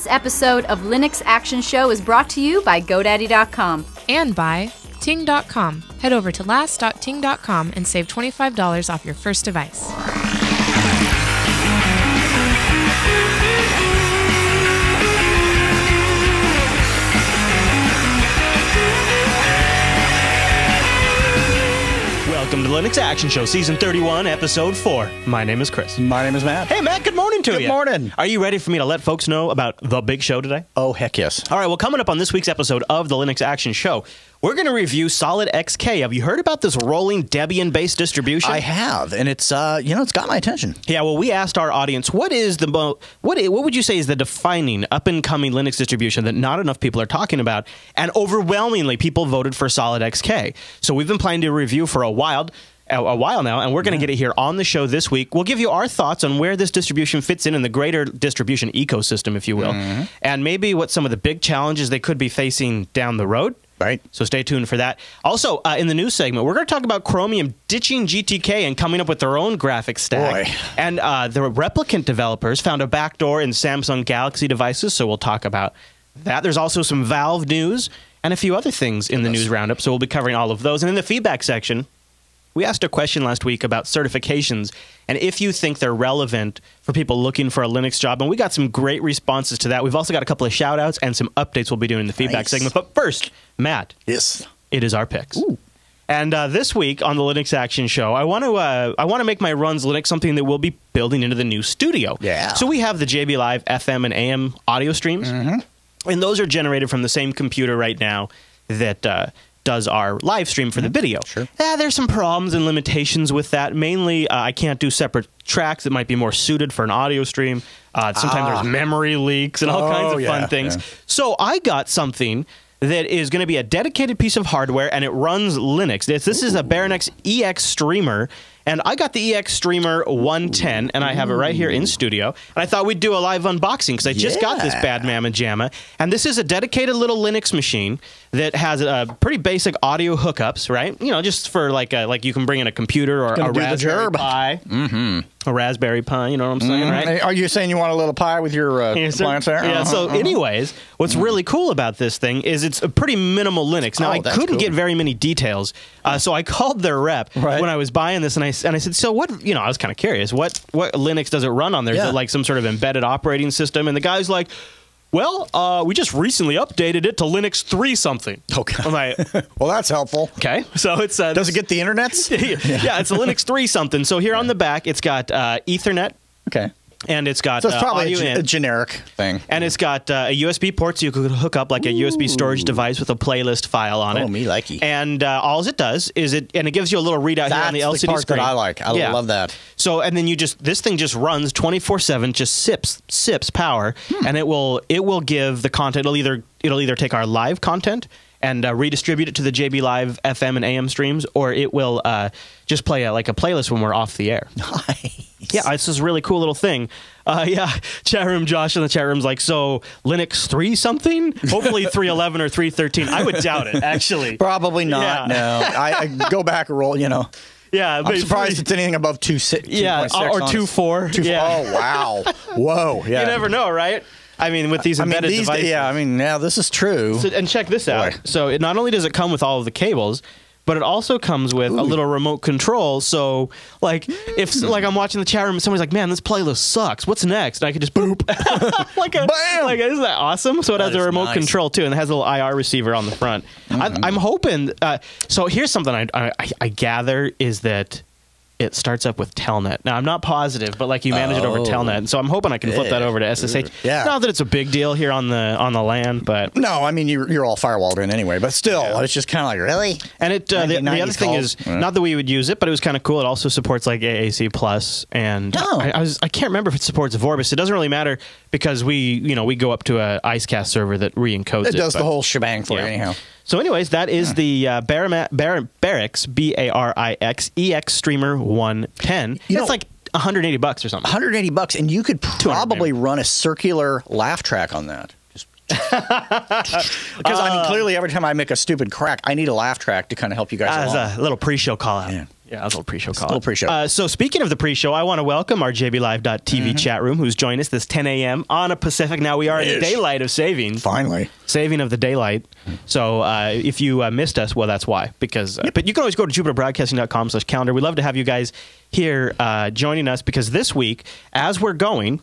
This episode of Linux Action Show is brought to you by GoDaddy.com. And by Ting.com. Head over to last.ting.com and save $25 off your first device. Welcome to Linux Action Show, Season 31, Episode 4. My name is Chris. My name is Matt. Hey, Matt, good morning to you. Good morning. Are you ready for me to let folks know about the big show today? Oh, heck yes. All right, well, coming up on this week's episode of the Linux Action Show, we're going to review SolydXK. Have you heard about this rolling Debian-based distribution? I have, and it's it's got my attention. Yeah, well, we asked our audience, what would you say is the defining up-and-coming Linux distribution that not enough people are talking about? And overwhelmingly, people voted for SolydXK. So we've been planning to review for a while now, and we're going to get it here on the show this week. We'll give you our thoughts on where this distribution fits in the greater distribution ecosystem, if you will, and maybe what some of the big challenges they could be facing down the road. Right. So stay tuned for that. Also, in the news segment, we're going to talk about Chromium ditching GTK and coming up with their own graphics stack. Boy. And the replicant developers found a backdoor in Samsung Galaxy devices, so we'll talk about that. There's also some Valve news and a few other things in the news roundup, so we'll be covering all of those. And in the feedback section, we asked a question last week about certifications and if you think they're relevant for people looking for a Linux job, and we got some great responses to that. We've also got a couple of shout-outs and some updates we'll be doing in the feedback segment. But first, Matt. Yes. It is our picks. Ooh. And this week on the Linux Action Show, I want to make my runs Linux something that we'll be building into the new studio. Yeah. So we have the JB Live FM and AM audio streams, and those are generated from the same computer right now that does our live stream for the video. Sure. There's some problems and limitations with that. Mainly, I can't do separate tracks that might be more suited for an audio stream. Sometimes there's memory leaks and all kinds of fun things. Yeah. So I got something that is going to be a dedicated piece of hardware, and it runs Linux. This is a Baronex EX Streamer, and I got the EX Streamer 110, and I have it right here in studio. And I thought we'd do a live unboxing because I just got this bad mamma jamma. And this is a dedicated little Linux machine that has pretty basic audio hookups, right? You know, just for like you can bring in a computer or a Raspberry Pi. A Raspberry Pi, you know what I'm saying, right? Are you saying you want a little pie with your appliance there? Yeah, so anyways, what's really cool about this thing is it's a pretty minimal Linux. Now, I couldn't get very many details, so I called their rep when I was buying this, and I said, so what, you know, I was kind of curious, what Linux does it run on there? Is it like some sort of embedded operating system? And the guy's like, well, we just recently updated it to Linux 3 something. Okay. I'm like, well, that's helpful. Okay. So it's does it get the internets? Yeah, it's a Linux 3 something. So here on the back, it's got Ethernet. Okay. And it's got so it's probably audio a generic thing. And it's got a USB port, so you could hook up like a USB storage device with a playlist file on it. Oh, me likey. And all it does is it gives you a little readout here on the LCD the part screen. That I like. I love that. So and then this thing just runs 24/7, just sips power, and it will give the content. It'll either take our live content and redistribute it to the JB Live FM and AM streams, or it will just play a playlist when we're off the air. Nice. Yeah, it's this really cool little thing. Chat room Josh in the chat room's like, so Linux 3 something? Hopefully 3.11 or 3.13. I would doubt it, actually. Probably not, no. I go back a roll, you know. Yeah, I'm surprised it's anything above 2.6. Yeah, or 2.4. Yeah. Oh, wow. Whoa. Yeah. You never know, right? I mean, with these embedded devices. Yeah, this is true. So, and check this out. So not only does it come with all of the cables, but it also comes with a little remote control. So, like, if I'm watching the chat room and somebody's like, man, this playlist sucks. What's next? And I could just boop. Bam! Isn't that awesome? So it has a remote control, too, and it has a little IR receiver on the front. I'm hoping... so here's something I gather is that it starts up with Telnet. Now, I'm not positive, but like you manage it over Telnet, and so I'm hoping I can flip that over to SSH. Yeah. Not that it's a big deal here on the LAN, but no, I mean you're all firewalled in anyway. But still, it's just kind of like really. And it the other thing is not that we would use it, but it was kind of cool. It also supports like AAC Plus, and I can't remember if it supports Vorbis. It doesn't really matter because we go up to a IceCast server that re-encodes it. It does the whole shebang for you anyhow. So anyways, that is the Barix, Barix EX Streamer 110. It's like $180 or something. $180, and you could probably run a circular laugh track on that. Because I mean, clearly every time I make a stupid crack, I need a laugh track to kind of help you guys along. As a little pre-show call out. Yeah, that's a little pre-show call. A little pre-show. So speaking of the pre-show, I want to welcome our JBLive.tv chat room, who's joined us this 10 a.m. on a Pacific. Now we are in the daylight of saving. Finally. Saving of the daylight. So if you missed us, well, that's why. Because, but you can always go to jupiterbroadcasting.com/calendar. We'd love to have you guys here joining us because this week, as we're going,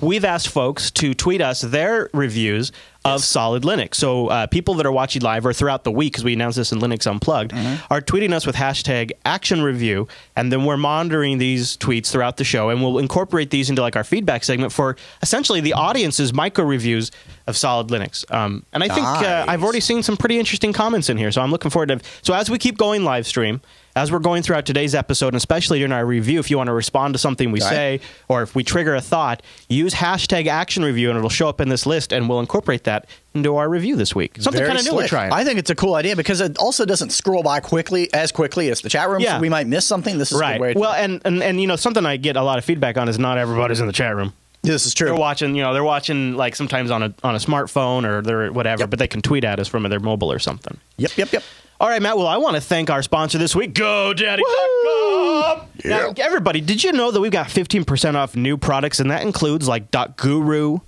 we've asked folks to tweet us their reviews of Solid Linux. So people that are watching live or throughout the week, because we announced this in Linux Unplugged, are tweeting us with hashtag action review, and then we're monitoring these tweets throughout the show, and we'll incorporate these into like our feedback segment for essentially the audience's micro reviews of Solid Linux. And I think I've already seen some pretty interesting comments in here, so I'm looking forward to. So as we keep going live stream, as we're going throughout today's episode, and especially during our review, if you want to respond to something we say, or if we trigger a thought, use hashtag action review, and it'll show up in this list, and we'll incorporate that into our review this week. Something kind of new we're trying. I think it's a cool idea because it also doesn't scroll by as quickly as the chat room, so we might miss something. This is a good way to well, and you know, something I get a lot of feedback on is not everybody's in the chat room. This is true. They're watching like sometimes on a smartphone or they're whatever, but they can tweet at us from their mobile or something. Yep. All right, Matt. Well, I want to thank our sponsor this week, GoDaddy.com. Now, everybody, did you know that we've got 15% off new products, and that includes like .guru?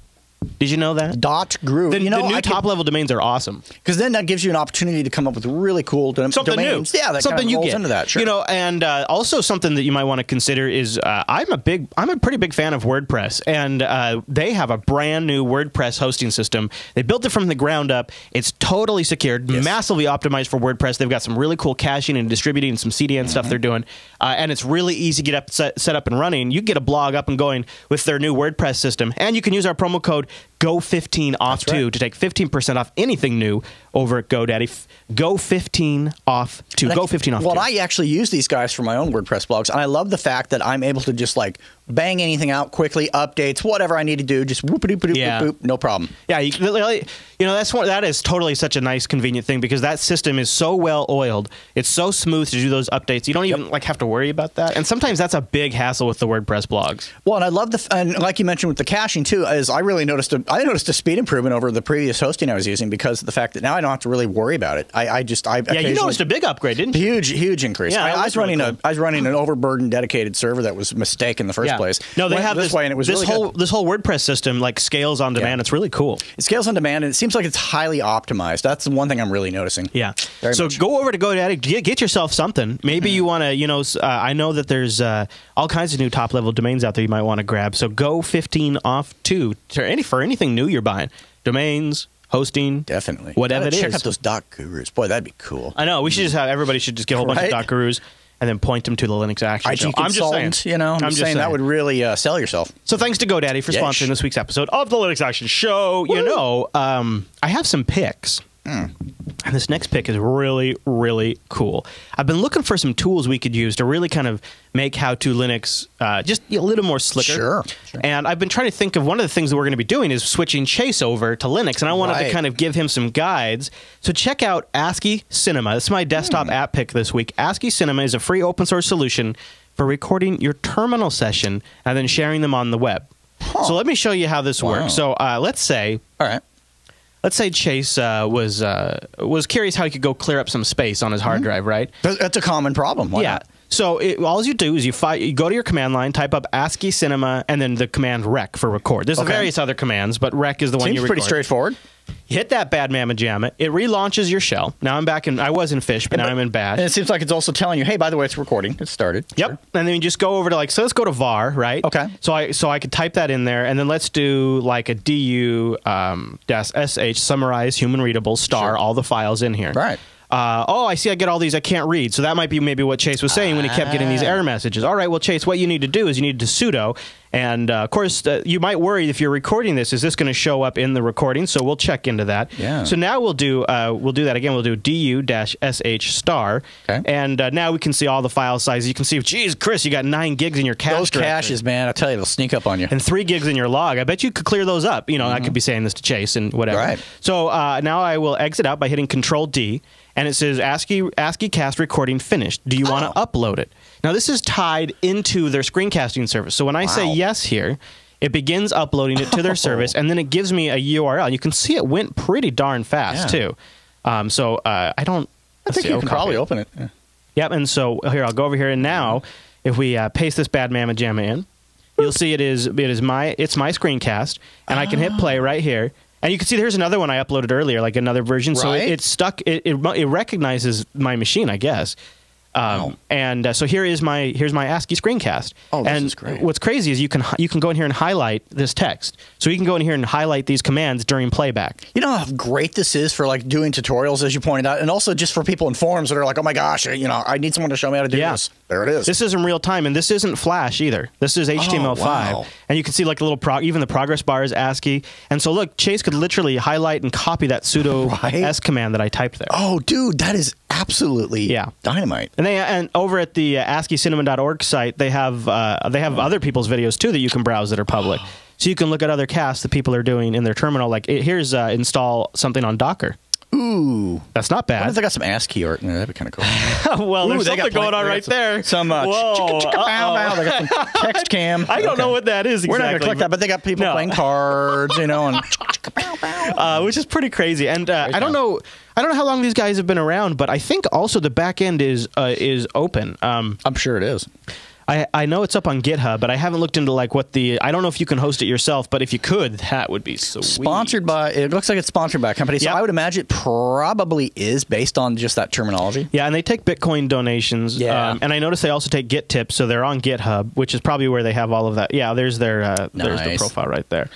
Did you know that? .guru. The new top-level domains are awesome. Because then that gives you an opportunity to come up with really cool domains. New. Yeah, that something kind of you rolls get into that. Sure. You know, and also something that you might want to consider is I'm a pretty big fan of WordPress, and they have a brand new WordPress hosting system. They built it from the ground up. It's totally secured, massively optimized for WordPress. They've got some really cool caching and distributing and some CDN stuff they're doing, and it's really easy to get set up and running. You can get a blog up and going with their new WordPress system, and you can use our promo code Go15 off to take 15% off anything new over at GoDaddy. Go15 off to Go15 off. Well, I actually use these guys for my own WordPress blogs, and I love the fact that I'm able to just like bang anything out quickly, updates, whatever I need to do, just whoop-a-doop-a-doop, no problem. Yeah, you know that is totally such a nice, convenient thing because that system is so well oiled. It's so smooth to do those updates. You don't even like have to worry about that. And sometimes that's a big hassle with the WordPress blogs. Well, and I love and like you mentioned with the caching too, is I really noticed a speed improvement over the previous hosting I was using because of the fact that now I don't have to really worry about it. You noticed a big upgrade, didn't you? Huge increase. Yeah, I was running an overburdened dedicated server that was a mistake in the first place. No, they have this way, and it was this whole WordPress system like scales on demand. It's really cool. It scales on demand, and it seems like it's highly optimized. That's the one thing I'm really noticing. Yeah. So go over to GoDaddy, get yourself something. Maybe you want to, I know that there's all kinds of new top level domains out there you might want to grab. So Go15 off for anything new you're buying, domains, hosting, definitely, whatever it is. Check out those .gurus. Boy, that'd be cool. I know. We should everybody should just get a whole bunch of .gurus. And then point them to the Linux Action Show. I'm just saying, I'm just saying that would really sell yourself. So thanks to GoDaddy for sponsoring this week's episode of the Linux Action Show. Woo! You know, I have some picks. And this next pick is really, really cool. I've been looking for some tools we could use to really kind of make How-To Linux just a little more slicker. Sure. And I've been trying to think of one of the things that we're going to be doing is switching Chase over to Linux, and I wanted to kind of give him some guides. So check out Asciinema. This is my desktop app pick this week. Asciinema is a free open source solution for recording your terminal session and then sharing them on the web. So let me show you how this works. So let's say... All right. Let's say Chase was curious how he could go clear up some space on his hard drive, right? That's a common problem. Why not? So all you do is you go to your command line, type up Asciinema, and then the command rec for record. There's various other commands, but rec is the one you record. Seems pretty straightforward. You hit that bad mamma jamma. It relaunches your shell. Now I'm back in. I was in fish, but now I'm in bad. And it seems like it's also telling you, hey, by the way, it's recording. It started. Yep. Sure. And then you just go over to so let's go to var, right? Okay. So I could type that in there, and then let's do like a du -sh summarize human readable star all the files in here. Right. I see I get all these I can't read. So that might be maybe what Chase was saying when he kept getting these error messages. All right, well, Chase, what you need to do is you need to sudo. And, of course, you might worry if you're recording this, is this going to show up in the recording? So we'll check into that. Yeah. So now we'll do that again. We'll do du-sh star. Okay. And now we can see all the file sizes. You can see, geez, Chris, you got 9 gigs in your cache. Those caches, man, I tell you, they'll sneak up on you. And 3 gigs in your log. I bet you could clear those up. You know, I could be saying this to Chase and whatever. Right. So now I will exit out by hitting Control-D. And it says ASCII cast recording finished. Do you want to upload it? Now, this is tied into their screencasting service. So when I say yes here, it begins uploading it to their service, and then it gives me a URL. You can see it went pretty darn fast, too. I think you can probably open it. Yeah. Yep, and so here, I'll go over here, and now, if we paste this bad mamma jamma in, you'll see it's my screencast, and I can hit play right here. And you can see there's another one I uploaded earlier, like another version. So it's stuck. It recognizes my machine, I guess. And so here's my ASCII screencast. Oh, this and is great. What's crazy is you can go in here and highlight this text. So you can go in here and highlight these commands during playback. You know how great this is for like doing tutorials, as you pointed out, and also just for people in forums that are like, oh my gosh, I need someone to show me how to do this. There it is. This is in real time, and this isn't Flash either. This is HTML5, wow. And you can see like the little even the progress bar is ASCII. And so look, Chase could literally highlight and copy that sudo s command that I typed there. Oh, dude, that is absolutely dynamite. And over at the Asciinema.org site, they have other people's videos too that you can browse that are public. So you can look at other casts that people are doing in their terminal. Like here's install something on Docker. Ooh, that's not bad. What if they got some ASCII art? Yeah, that'd be kind of cool. Well, there's something going on right there. Some they got some text cam. I don't know what that is exactly. We're not going to click that, but they got people playing cards, and which is pretty crazy. And I don't know how long these guys have been around, but I think also the back end is open. I'm sure it is. I know it's up on GitHub, but I haven't looked into like what I don't know if you can host it yourself, but if you could, that would be sweet. Sponsored by, it looks like it's sponsored by a company, so I would imagine it probably is based on just that terminology. Yeah, and they take Bitcoin donations. Yeah. And I noticed they also take Git tips, so they're on GitHub, which is probably where they have all of that. Yeah, there's there's the profile right there.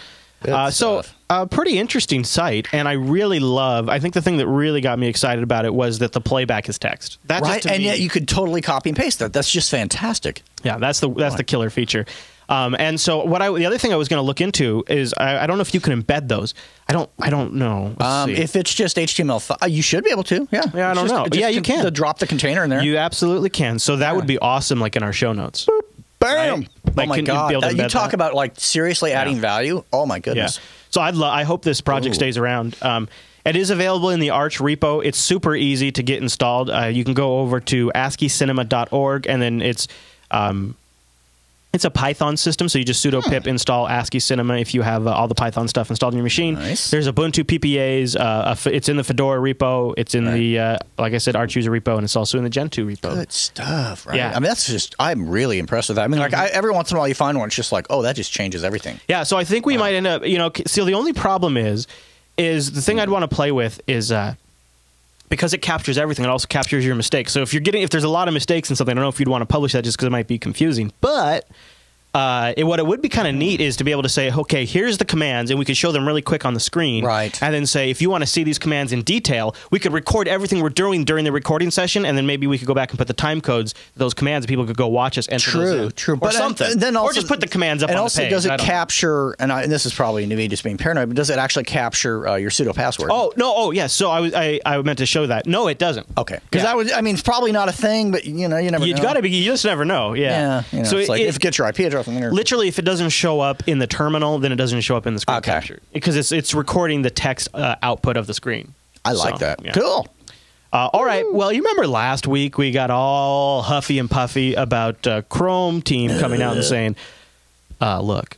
So a pretty interesting site, and I think the thing that really got me excited about it was that the playback is text. That's right, and yet you could totally copy and paste that. That's just fantastic. Yeah, that's the killer feature. And so the other thing I was going to look into is I don't know if you can embed those. I don't know. If it's just HTML5, you should be able to. Yeah, I don't know. Yeah, you can drop the container in there. You absolutely can. So that would be awesome, like in our show notes. Boop. Bam! Right? Like, oh my God! You talk about like seriously adding value. Oh my goodness! Yeah. So I hope this project stays around. It is available in the Arch repo. It's super easy to get installed. You can go over to asciinema.org, and then it's a Python system, so you just sudo pip install Asciinema if you have all the Python stuff installed on your machine. Nice. There's Ubuntu PPAs. It's in the Fedora repo. It's in the, like I said, Arch user repo, and it's also in the Gentoo repo. Good stuff, right? Yeah. I mean, I'm really impressed with that. I mean, like, every once in a while you find one, it's just like, oh, that just changes everything. Yeah, so I think we might end up, so the only problem is the thing I'd want to play with is... because it captures everything, it also captures your mistakes. So if there's a lot of mistakes in something, I don't know if you'd want to publish that just because it might be confusing. But what it would be kind of neat is to be able to say, okay, here's the commands, and we could show them really quick on the screen. Right. And then say, if you want to see these commands in detail, we could record everything we're doing during the recording session, and then maybe we could go back and put the time codes, those commands, and people could go watch us enter those in. True. Or something. Then also, or just put the commands up on the page. And also, does it capture, and this is probably me just being paranoid, but does it actually capture your pseudo password? Oh, no. Oh, yes. So I meant to show that. No, it doesn't. Okay. Because it's probably not a thing, but you never know. You just never know. Yeah. So it's like, if it gets your IP address in there. Literally, if it doesn't show up in the terminal, then it doesn't show up in the screen capture because it's recording the text output of the screen. I like that. Yeah. Cool. All right. Well, you remember last week we got all huffy and puffy about Chrome team coming out and saying, "Look,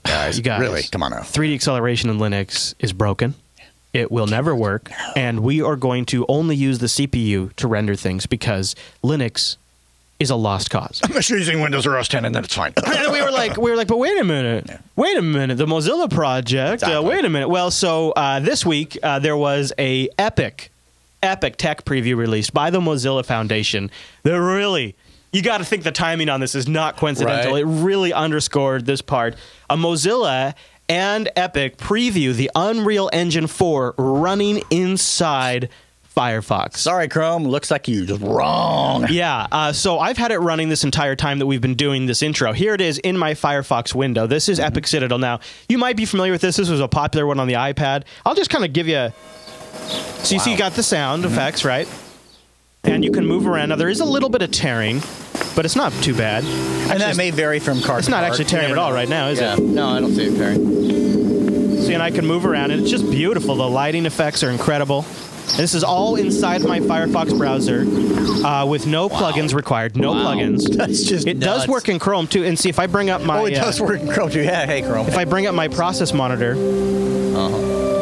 guys, you guys, really, come on now. 3D acceleration in Linux is broken. It will never work, and we are going to only use the CPU to render things because Linux is a lost cause. I'm just using Windows or OS 10, and then it's fine." And we were like, but wait a minute, the Mozilla project. Wait a minute. Well, so this week there was a epic tech preview released by the Mozilla Foundation. You got to think the timing on this is not coincidental. Right. It really underscored this part. A Mozilla and Epic preview the Unreal Engine 4 running inside Firefox. Sorry, Chrome. Looks like you just wrong. Yeah. So I've had it running this entire time that we've been doing this intro. Here it is in my Firefox window. This is Epic Citadel. Now, you might be familiar with this. This was a popular one on the iPad. I'll just kind of give you... So you see you got the sound effects, right? And you can move around. Now, there is a little bit of tearing, but it's not too bad. And that may vary from card to card. It's not actually tearing at all right now, is it? No, I don't see it tearing. See, and I can move around, and it's just beautiful. The lighting effects are incredible. This is all inside my Firefox browser with no plugins required. No plugins. That's just It does work in Chrome, too. And see, if I bring up my... Oh, it does work in Chrome, too. Yeah, hey, Chrome. If I bring up my process monitor...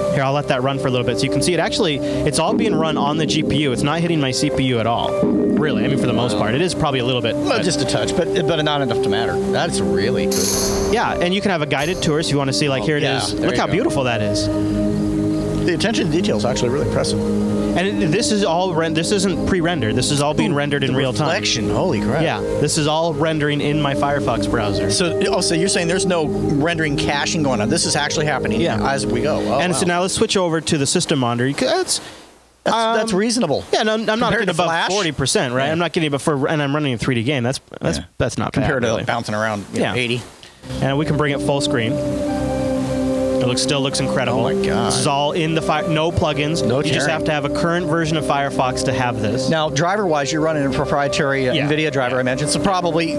Here, I'll let that run for a little bit. So you can see it's all being run on the GPU. It's not hitting my CPU at all. really. I mean, for the most part, it is probably a little bit. Well, just a touch, but not enough to matter. That's really good. Yeah, and you can have a guided tour if you want to see, like, here it is. Look how beautiful that is. The attention to detail is actually really impressive. And this is all this isn't pre-rendered. This is all being rendered in real time. Reflection, holy crap! Yeah, this is all rendering in my Firefox browser. So you're saying there's no rendering caching going on? This is actually happening as we go. Oh, and so now let's switch over to the system monitor. That's reasonable. Yeah, no, I'm not getting above 40%, right? Yeah. I'm not getting above and I'm running a 3D game. That's not compared bad, to really. Bouncing around 80. And we can bring it full screen. It still looks incredible. Oh my god! This is all in the no plugins. No, you just have to have a current version of Firefox to have this. Now, driver-wise, you're running a proprietary NVIDIA driver, I mentioned. So probably,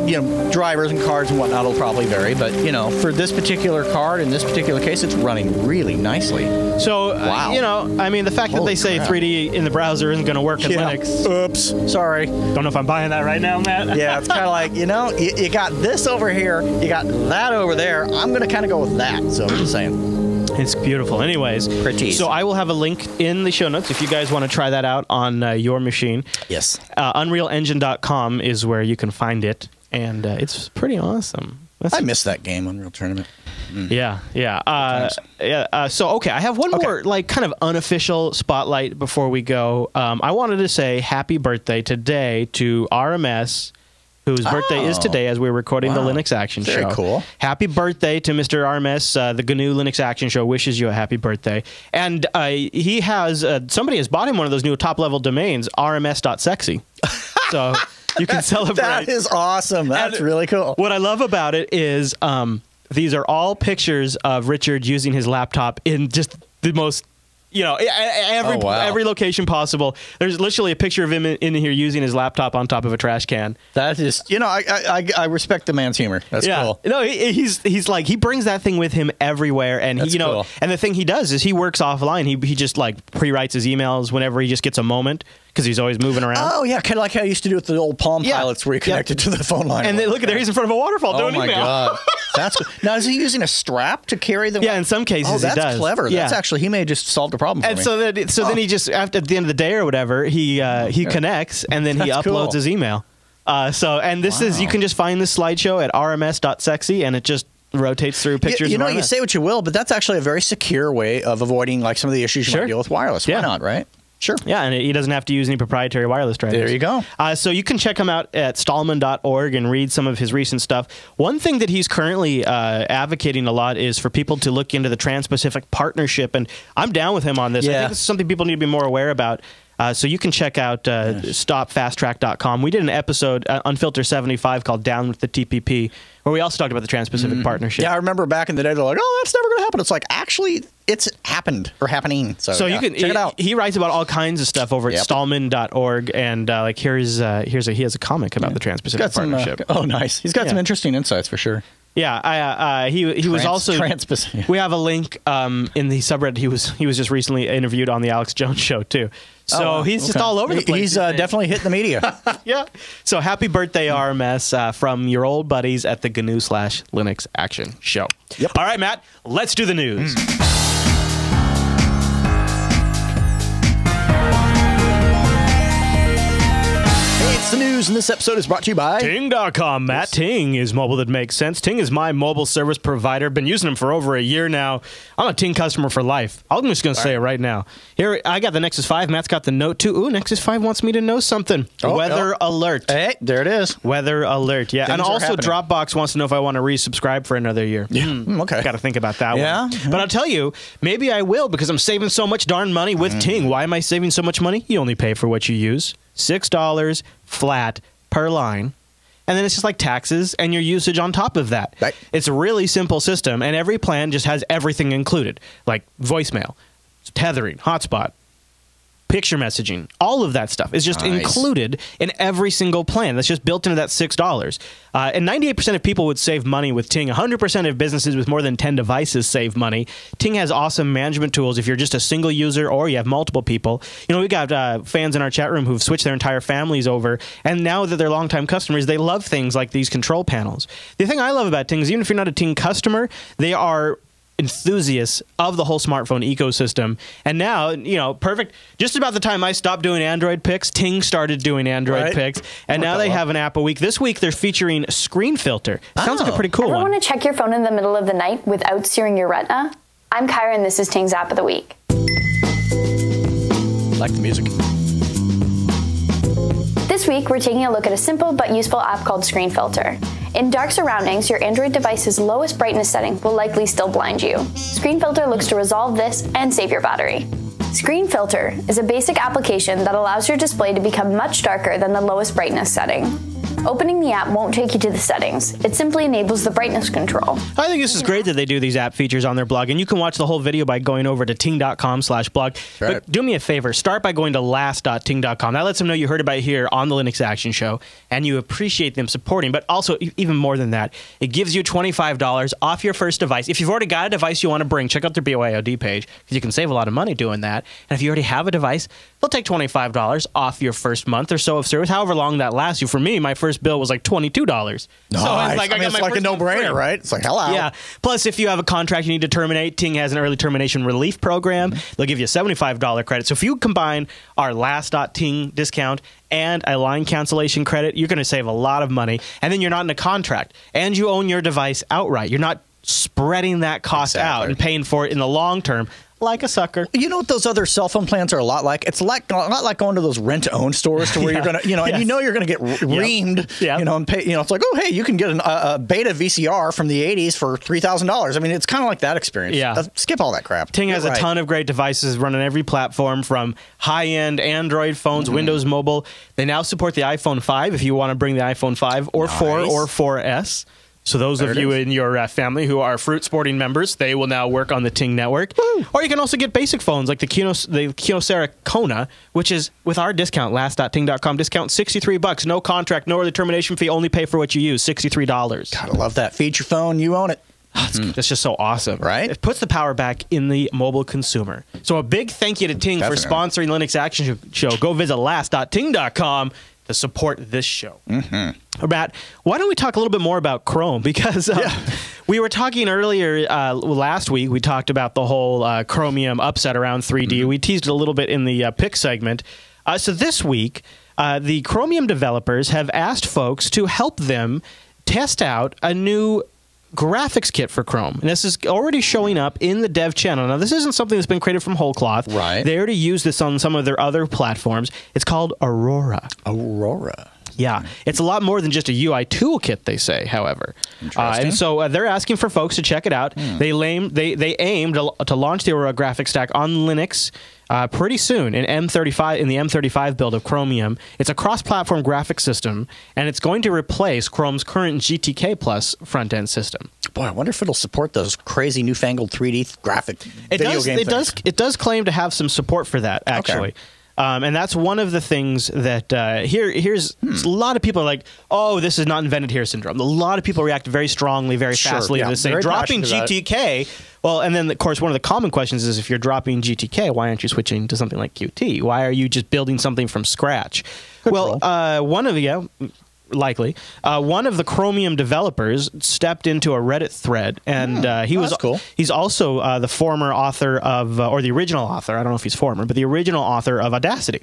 drivers and cards and whatnot will probably vary. But for this particular card in this particular case, it's running really nicely. So wow. I mean, the fact that they say 3D in the browser isn't going to work in Linux. Oops. Sorry. Don't know if I'm buying that right now, Matt. Yeah, it's kind of like you got this over here, you got that over there. I'm going to kind of go with that. So I'm just saying. It's beautiful. Anyways, pretty. So I will have a link in the show notes if you guys want to try that out on your machine. Yes. UnrealEngine.com is where you can find it, and it's pretty awesome. I missed that game, Unreal Tournament. Yeah. So okay, I have one more kind of unofficial spotlight before we go. I wanted to say happy birthday today to RMS. Whose birthday is today as we're recording the Linux Action Show. Very cool. Happy birthday to Mr. RMS. The GNU Linux Action Show wishes you a happy birthday. And he has, somebody has bought him one of those new top-level domains, rms.sexy. So you can celebrate. That is awesome. That's really cool. What I love about it is these are all pictures of Richard using his laptop in just the most... every location possible. There's literally a picture of him in here using his laptop on top of a trash can. That is, I respect the man's humor. That's cool. No, he's like, he brings that thing with him everywhere, and cool. And the thing he does is he works offline. He just like pre-writes his emails whenever he just gets a moment. Because he's always moving around. Oh, yeah, kind of like how I used to do with the old Palm Pilots where you connected to the phone line. And then look at there, he's in front of a waterfall doing email. Oh, my God. That's good. Now, is he using a strap to carry the... Yeah, in some cases he does. That's clever. Yeah. That's actually... He may have just solved the problem for me. So then he just, at the end of the day or whatever, he connects, and then he uploads his email. This is... You can just find this slideshow at rms.sexy, and it just... rotates through pictures. You say what you will, but that's actually a very secure way of avoiding like some of the issues you might deal with wireless. Why not, right? Sure. Yeah, and he doesn't have to use any proprietary wireless drivers. There you go. So you can check him out at stallman.org and read some of his recent stuff. One thing that he's currently advocating a lot is for people to look into the Trans-Pacific Partnership, and I'm down with him on this. I think this is something people need to be more aware about. So you can check out stopfasttrack.com. We did an episode on Filter 75 called Down with the TPP, where we also talked about the Trans-Pacific Partnership. Yeah, I remember back in the day, they're like, oh, that's never going to happen. It's like, actually, it's happened or happening. So you can check it out. He writes about all kinds of stuff over at stallman.org, and he has a comic about the Trans-Pacific Partnership. Oh, nice. He's got some interesting insights for sure. Yeah, he was also. We have a link in the subreddit. He was just recently interviewed on the Alex Jones Show too. So he's just all over the place. He's definitely hitting the media. Yeah. So happy birthday, RMS, from your old buddies at the GNU/Linux Action Show. Yep. All right, Matt. Let's do the news. The news in this episode is brought to you by Ting.com. Matt, Ting is mobile that makes sense. Ting is my mobile service provider. Been using them for over a year now. I'm a Ting customer for life. I'm just going to say it right now. Here, I got the Nexus 5. Matt's got the Note 2. Ooh, Nexus 5 wants me to know something. Weather alert. Hey, there it is. Weather alert. Yeah, Things and also happening. Dropbox wants to know if I want to resubscribe for another year. Yeah. Okay. Got to think about that one. But I'll tell you, maybe I will because I'm saving so much darn money with Ting. Why am I saving so much money? You only pay for what you use. $6 flat per line, and then it's just like taxes and your usage on top of that. Right. It's a really simple system, and every plan just has everything included, like voicemail, tethering, hotspot, picture messaging, all of that stuff is just included in every single plan. That's just built into that $6. And 98% of people would save money with Ting. 100% of businesses with more than 10 devices save money. Ting has awesome management tools if you're just a single user or you have multiple people. You know, we got fans in our chat room who've switched their entire families over, and now that they're longtime customers, they love things like these control panels. The thing I love about Ting is even if you're not a Ting customer, they are enthusiasts of the whole smartphone ecosystem. And now, perfect. Just about the time I stopped doing Android picks, Ting started doing Android picks, and now they have an app a week. This week they're featuring Screen Filter. Sounds like a pretty cool one. Ever want to check your phone in the middle of the night without searing your retina? I'm Kyra, and this is Ting's App of the Week. Like the music. This week, we're taking a look at a simple but useful app called Screen Filter. In dark surroundings, your Android device's lowest brightness setting will likely still blind you. Screen Filter looks to resolve this and save your battery. Screen Filter is a basic application that allows your display to become much darker than the lowest brightness setting. Opening the app won't take you to the settings. It simply enables the brightness control. I think this is great that they do these app features on their blog, and you can watch the whole video by going over to ting.com/blog. Right. But do me a favor, start by going to last.ting.com. That lets them know you heard about it here on the Linux Action Show, and you appreciate them supporting. But also, even more than that, it gives you $25 off your first device. If you've already got a device you want to bring, check out their BYOD page, because you can save a lot of money doing that. And if you already have a device, they'll take $25 off your first month or so of service, however long that lasts you. For me, my first bill was like $22. Nice. So it's like, it's like a no-brainer, right? It's like, hello. Yeah. Plus, if you have a contract you need to terminate, Ting has an early termination relief program. They'll give you a $75 credit. So if you combine our last.ting discount and a line cancellation credit, you're going to save a lot of money. And then you're not in a contract. And you own your device outright. You're not spreading that cost out and paying for it in the long term. Like a sucker. You know what those other cell phone plans are a lot like? It's like a lot like going to those rent-to-own stores to where you're gonna, and you're gonna get reamed, and pay. It's like, oh hey, you can get a beta VCR from the '80s for $3,000. I mean, it's kind of like that experience. Yeah. Skip all that crap. Ting has a ton of great devices running every platform, from high-end Android phones, Windows Mobile. They now support the iPhone 5 if you want to bring the iPhone 5 or 4 or 4S. So those of you in your family who are Fruit Sporting members, they will now work on the Ting network. Woo. Or you can also get basic phones like the Kyocera Kona, which is, with our discount, last.ting.com discount, $63. No contract, no early termination fee, only pay for what you use, $63. Gotta love that feature phone. You own it. That's just so awesome. Right? It puts the power back in the mobile consumer. So a big thank you to Ting for sponsoring Linux Action Show. Go visit last.ting.com to support this show. Matt, why don't we talk a little bit more about Chrome? Because we were talking earlier last week, we talked about the whole Chromium upset around 3D. We teased it a little bit in the pick segment. So this week, the Chromium developers have asked folks to help them test out a new graphics kit for Chrome. And this is already showing up in the dev channel. Now, this isn't something that's been created from whole cloth. Right. They already use this on some of their other platforms. It's called Aurora. Aurora. Yeah. It's a lot more than just a UI toolkit, they say, however. Interesting. And so they're asking for folks to check it out. They aim to launch the Aurora graphics stack on Linux pretty soon in the M35 build of Chromium. It's a cross-platform graphics system, and it's going to replace Chrome's current GTK Plus front-end system. Boy, I wonder if it'll support those crazy newfangled 3D graphic video game things. It does claim to have some support for that, actually. Okay. And that's one of the things that here's a lot of people are like, oh, this is not invented here syndrome. A lot of people react very strongly, very fastly to this thing. Dropping GTK, well, and then, of course, one of the common questions is, if you're dropping GTK, why aren't you switching to something like Qt? Why are you just building something from scratch? One of the Chromium developers stepped into a Reddit thread, and he's also the former author of, or the original author, I don't know if he's former, but the original author of Audacity.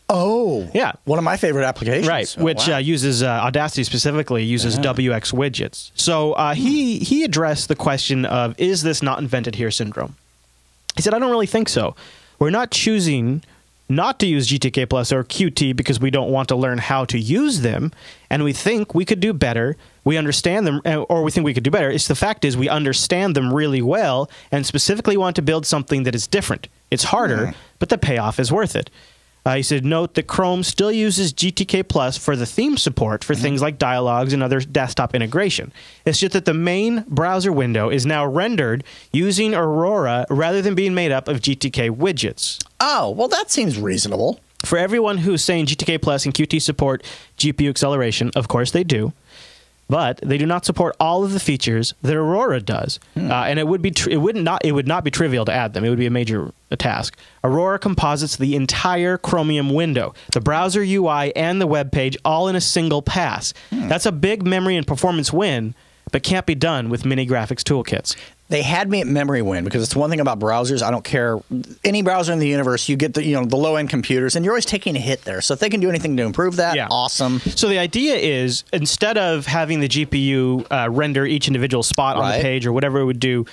Oh. Yeah. One of my favorite applications. Right, which uses, Audacity specifically, uses WX widgets. So he addressed the question of, is this not invented here syndrome? He said, I don't really think so. We're not choosing not to use GTK Plus or Qt because we don't want to learn how to use them, and we think we could do better. We understand them, or we think we could do better. The fact is, we understand them really well, and specifically want to build something that is different. It's harder, but the payoff is worth it. He said, note that Chrome still uses GTK Plus for the theme support for things like dialogues and other desktop integration. It's just that the main browser window is now rendered using Aurora rather than being made up of GTK widgets. Oh, well, that seems reasonable. For everyone who's saying GTK Plus and Qt support GPU acceleration, of course they do. But they do not support all of the features that Aurora does, and it would not be trivial to add them. It would be a major task. Aurora composites the entire Chromium window, the browser UI and the web page, all in a single pass. That's a big memory and performance win, but can't be done with mini graphics toolkits. They had me at memory win because it's one thing about browsers. I don't care any browser in the universe. You get the the low end computers, and you're always taking a hit there. So if they can do anything to improve that, awesome. So the idea is instead of having the GPU render each individual spot on the page or whatever it would do,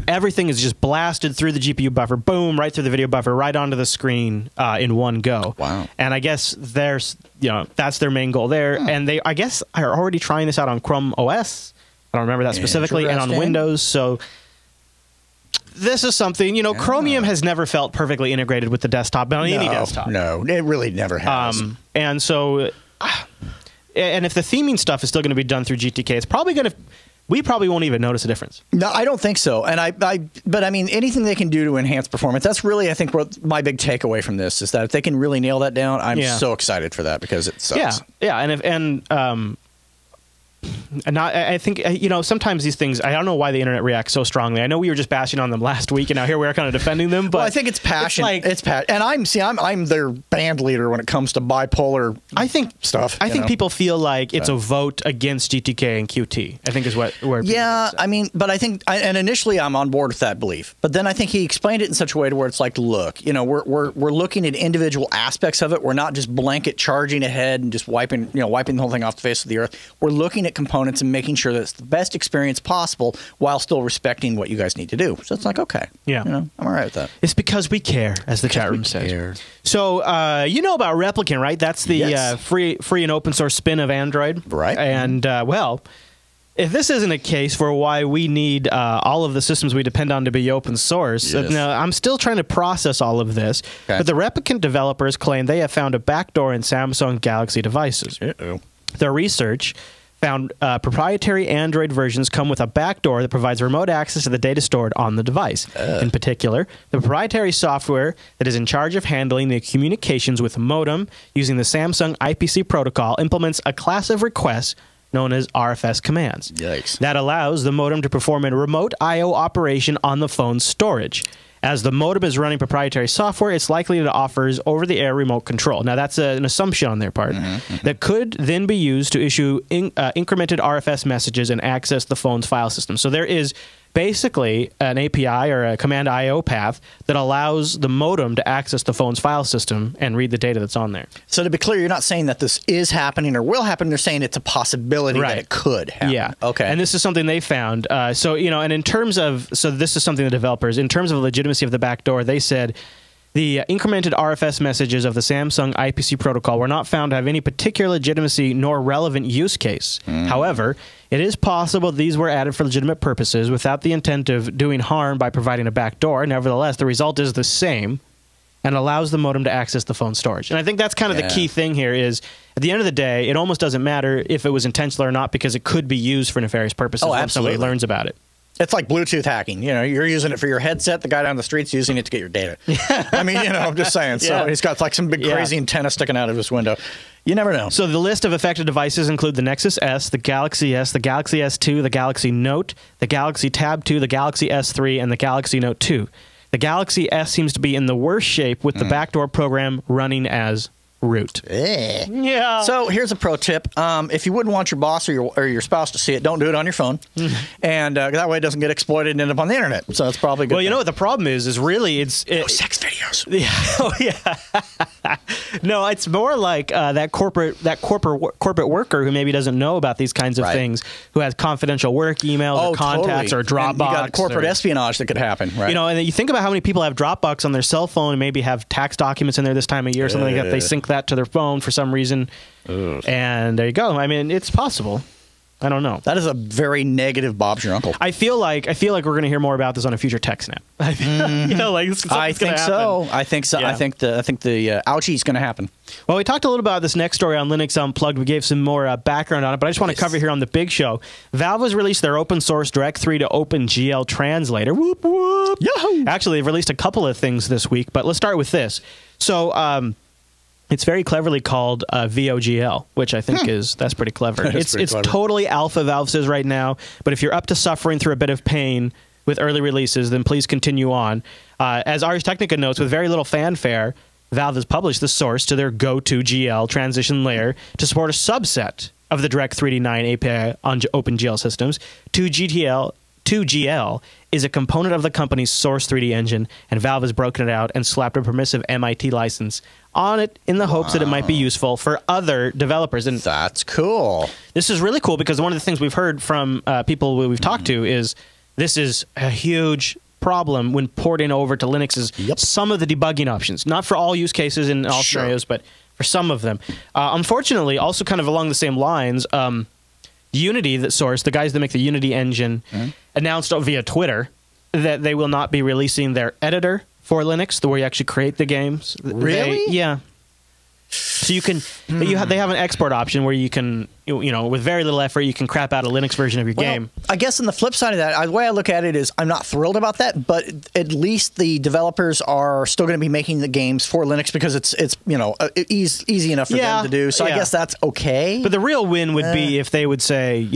everything is just blasted through the GPU buffer, boom, right through the video buffer, right onto the screen in one go. Wow! And I guess there's that's their main goal there, and they I guess are already trying this out on Chrome OS. I don't remember that specifically, and on Windows. So. This is something, Chromium has never felt perfectly integrated with the desktop, on any desktop. No, it really never has. And so, and if the theming stuff is still going to be done through GTK, it's probably going to, we probably won't even notice a difference. No, I don't think so. And but I mean, anything they can do to enhance performance, that's really, I think, what my big takeaway from this is that if they can really nail that down, I'm so excited for that because it sucks. Yeah, and I think, sometimes these things, I don't know why the internet reacts so strongly. I know we were just bashing on them last week, and now here we are kind of defending them. But well, I think it's passion. It's passion. And I'm their band leader when it comes to bipolar stuff. I think people feel like it's a vote against GTK and QT, I think is where I mean, but I think, and initially I'm on board with that belief. But then I think he explained it in such a way to where it's like, look, we're looking at individual aspects of it. We're not just blanket charging ahead and just wiping the whole thing off the face of the earth. We're looking at components and making sure that it's the best experience possible while still respecting what you guys need to do. So it's like, okay, I'm all right with that. It's because we care, as the chat room says. So you know about Replicant, right? That's the free and open source spin of Android, right? And well, if this isn't a case for why we need all of the systems we depend on to be open source, now, I'm still trying to process all of this. But the Replicant developers claim they have found a backdoor in Samsung Galaxy devices. Their research found proprietary Android versions come with a backdoor that provides remote access to the data stored on the device. In particular, the proprietary software that is in charge of handling the communications with the modem using the Samsung IPC protocol implements a class of requests known as RFS commands. Yikes. That allows the modem to perform a remote I/O operation on the phone's storage. As the modem is running proprietary software, it's likely to offer over-the-air remote control. Now, that's an assumption on their part that could then be used to issue incremented RFS messages and access the phone's file system. So there is basically an API or a command I/O path that allows the modem to access the phone's file system and read the data that's on there. So to be clear, you're not saying that this is happening or will happen. They're saying it's a possibility that it could happen. Yeah. Okay. And this is something they found. So, and in terms of, so this is something the developers, in terms of the legitimacy of the backdoor, they said the incremented RFS messages of the Samsung IPC protocol were not found to have any particular legitimacy nor relevant use case. However, it is possible these were added for legitimate purposes without the intent of doing harm by providing a backdoor. Nevertheless, the result is the same and allows the modem to access the phone storage. And I think that's kind of the key thing here is, at the end of the day, it almost doesn't matter if it was intentional or not because it could be used for nefarious purposes when somebody learns about it. It's like Bluetooth hacking. You're using it for your headset. The guy down the street's using it to get your data. I mean, I'm just saying. So he's got like some big crazy antenna sticking out of his window. You never know. So the list of affected devices include the Nexus S, the Galaxy S, the Galaxy S2, the Galaxy Note, the Galaxy Tab 2, the Galaxy S3, and the Galaxy Note 2. The Galaxy S seems to be in the worst shape with the backdoor program running as root. Yeah. So here's a pro tip. If you wouldn't want your boss or your spouse to see it, don't do it on your phone. And that way it doesn't get exploited and end up on the internet. So that's probably good. Well, you know what the problem is really it's... no sex videos. No, it's more like that corporate worker who maybe doesn't know about these kinds of things, who has confidential work emails or contacts or Dropbox. And you got corporate espionage that could happen, right? And you think about how many people have Dropbox on their cell phone and maybe have tax documents in there this time of year or something like that. They sync that to their phone for some reason. And there you go. I mean, it's possible. I don't know. That is a very negative Bob's your uncle. I feel like we're going to hear more about this on a future tech snap. I think so. I think so. I think the ouchie is going to happen. Well, we talked a little about this next story on Linux Unplugged. We gave some more background on it, but I just want to cover here on the big show. Valve has released their open source Direct3 to OpenGL translator. Whoop whoop. Yahoo! Actually, they've released a couple of things this week, but let's start with this. So, it's very cleverly called VOGL, which I think that's pretty clever. It's clever. Totally alpha, Valve says right now, but if you're up to suffering through a bit of pain with early releases, then please continue on. As Ars Technica notes, with very little fanfare, Valve has published the source to their go-to-GL transition layer to support a subset of the Direct3D9 API on OpenGL systems, 2GL Linux2GL is a component of the company's Source 3D engine, and Valve has broken it out and slapped a permissive MIT license on it in the hopes that it might be useful for other developers. And that's cool. This is really cool because one of the things we've heard from people we've talked to is this is a huge problem when porting over to Linux is some of the debugging options. Not for all use cases in all scenarios, but for some of them. Unfortunately, also kind of along the same lines, Unity, the source, the guys that make the Unity engine, announced via Twitter that they will not be releasing their editor for Linux, the where you actually create the games. Really? Yeah. So you can, they have an export option where you can, with very little effort, you can crap out a Linux version of your game. I guess on the flip side of that, the way I look at it is I'm not thrilled about that, but at least the developers are still going to be making the games for Linux because it's easy enough for them to do. So I guess that's okay. But the real win would be if they would say,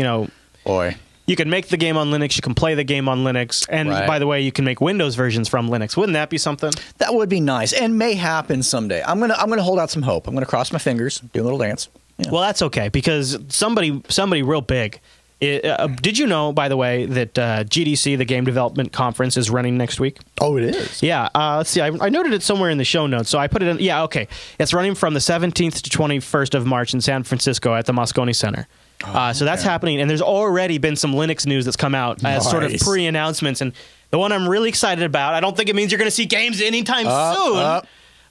boy, you can make the game on Linux, you can play the game on Linux, and by the way, you can make Windows versions from Linux. Wouldn't that be something? That would be nice, and may happen someday. I'm gonna hold out some hope. I'm gonna cross my fingers, do a little dance. Well, that's okay because somebody real big. Did you know, by the way, that GDC, the Game Development Conference, is running next week? Oh, it is? Yeah. Let's see. I noted it somewhere in the show notes, so I put it in. Yeah, okay. It's running from the 17th to 21st of March in San Francisco at the Moscone Center. So that's happening, and there's already been some Linux news that's come out as sort of pre-announcements, and the one I'm really excited about, I don't think it means you're going to see games anytime soon,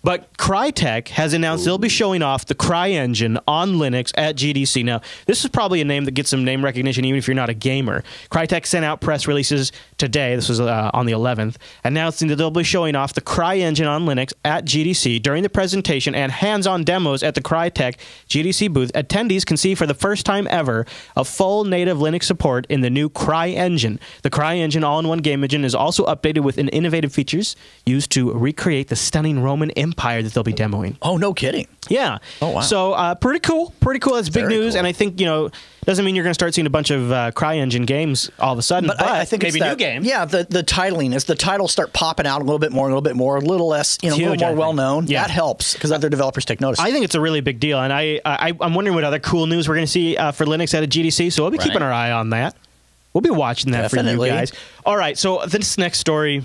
but Crytek has announced they'll be showing off the Cry engine on Linux at GDC. Now, this is probably a name that gets some name recognition even if you're not a gamer. Crytek sent out press releases today, this was on the 11th, announcing that they'll be showing off the Cry engine on Linux at GDC during the presentation and hands-on demos at the Crytek GDC booth. Attendees can see for the first time ever a full native Linux support in the new Cry engine. The Cry engine all-in-one game engine is also updated with innovative features used to recreate the stunning Roman Empire that they'll be demoing. Oh, no kidding. Yeah. Oh, wow. So pretty cool. Pretty cool. That's big news. Cool. And I think, doesn't mean you're going to start seeing a bunch of CryEngine games all of a sudden, but I think maybe new games. Yeah, the titling, as the titles start popping out a little bit more, a little less, a little more well-known, that helps because other developers take notice. I think it's a really big deal, and I'm wondering what other cool news we're going to see for Linux at a GDC, so we'll be keeping our eye on that. We'll be watching that for you guys. All right, so this next story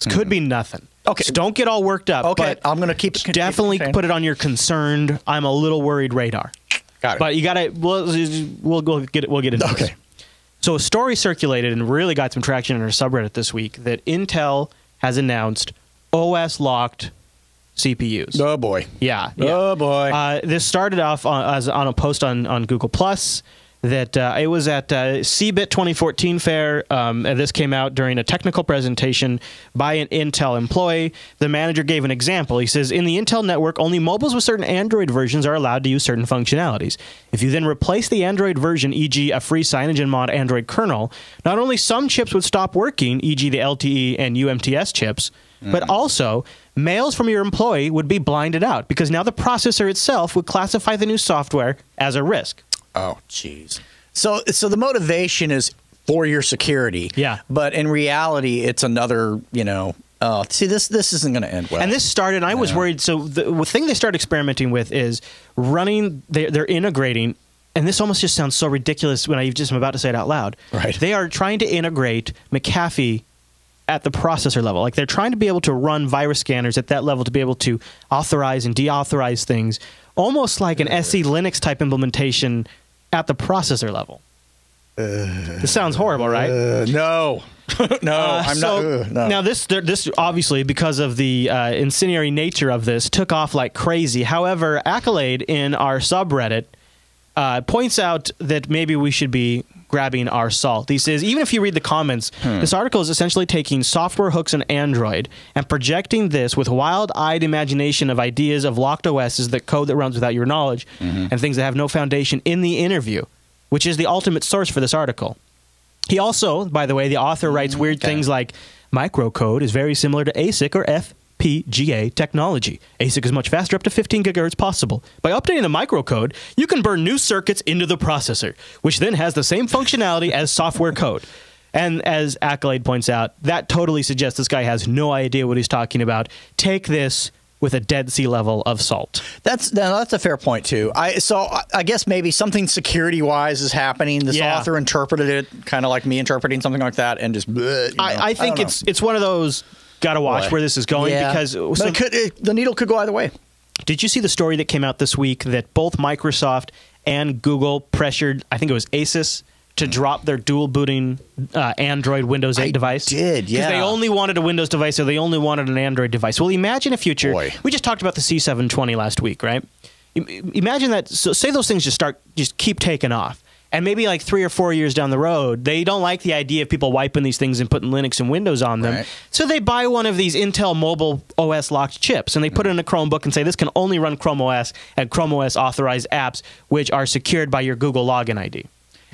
could be nothing. Okay. So don't get all worked up. Okay, but I'm going to keep it. Definitely put it on your concerned, I'm a little worried radar. Got it. But you got to, we'll get into this. Okay. So a story circulated and really got some traction in our subreddit this week that Intel has announced OS-locked CPUs. Oh, boy. Yeah. Oh, boy. This started off on a post on Google+. That it was at CeBIT 2014 fair. And this came out during a technical presentation by an Intel employee. The manager gave an example. He says, in the Intel network, only mobiles with certain Android versions are allowed to use certain functionalities. If you then replace the Android version, e.g. a free CyanogenMod Android kernel, not only some chips would stop working, e.g. the LTE and UMTS chips, but also mails from your employee would be blinded out because now the processor itself would classify the new software as a risk. Oh, jeez. So the motivation is for your security. Yeah. But in reality, it's another, see, this isn't going to end well. And this started, and I was worried. So the thing they started experimenting with is running, they're integrating, and this almost just sounds so ridiculous when I'm about to say it out loud. Right. They are trying to integrate McAfee at the processor level. Like they're trying to be able to run virus scanners at that level to be able to authorize and deauthorize things, almost like an SE Linux type implementation at the processor level. This sounds horrible, right? No. No, I'm not. No. Now, this obviously, because of the incendiary nature of this, took off like crazy. However, Accolade in our subreddit points out that maybe we should be grabbing our salt. He says, even if you read the comments, this article is essentially taking software hooks in Android and projecting this with wild-eyed imagination of ideas of locked OSs, the code that runs without your knowledge, and things that have no foundation in the interview, which is the ultimate source for this article. He also, by the way, the author writes weird things like, microcode is very similar to ASIC or FPGA technology. ASIC is much faster, up to 15 gigahertz possible. By updating the microcode, you can burn new circuits into the processor, which then has the same functionality as software code. And as Accolade points out, that totally suggests this guy has no idea what he's talking about. Take this with a Dead Sea level of salt. That's a fair point too. So I guess maybe something security-wise is happening. This author interpreted it kind of like me interpreting something like that, and just. I think it's one of those gotta watch where this is going because the needle could go either way. Did you see the story that came out this week that both Microsoft and Google pressured, I think it was Asus, to drop their dual booting Android Windows 8 device? Did, yeah. Because they only wanted a Windows device or they only wanted an Android device. Well, imagine a future. We just talked about the C720 last week, right? Imagine that. So say those things just keep taking off. And maybe like 3 or 4 years down the road, they don't like the idea of people wiping these things and putting Linux and Windows on them. Right. So they buy one of these Intel mobile OS locked chips and they put it in a Chromebook and say this can only run Chrome OS and Chrome OS authorized apps, which are secured by your Google login ID.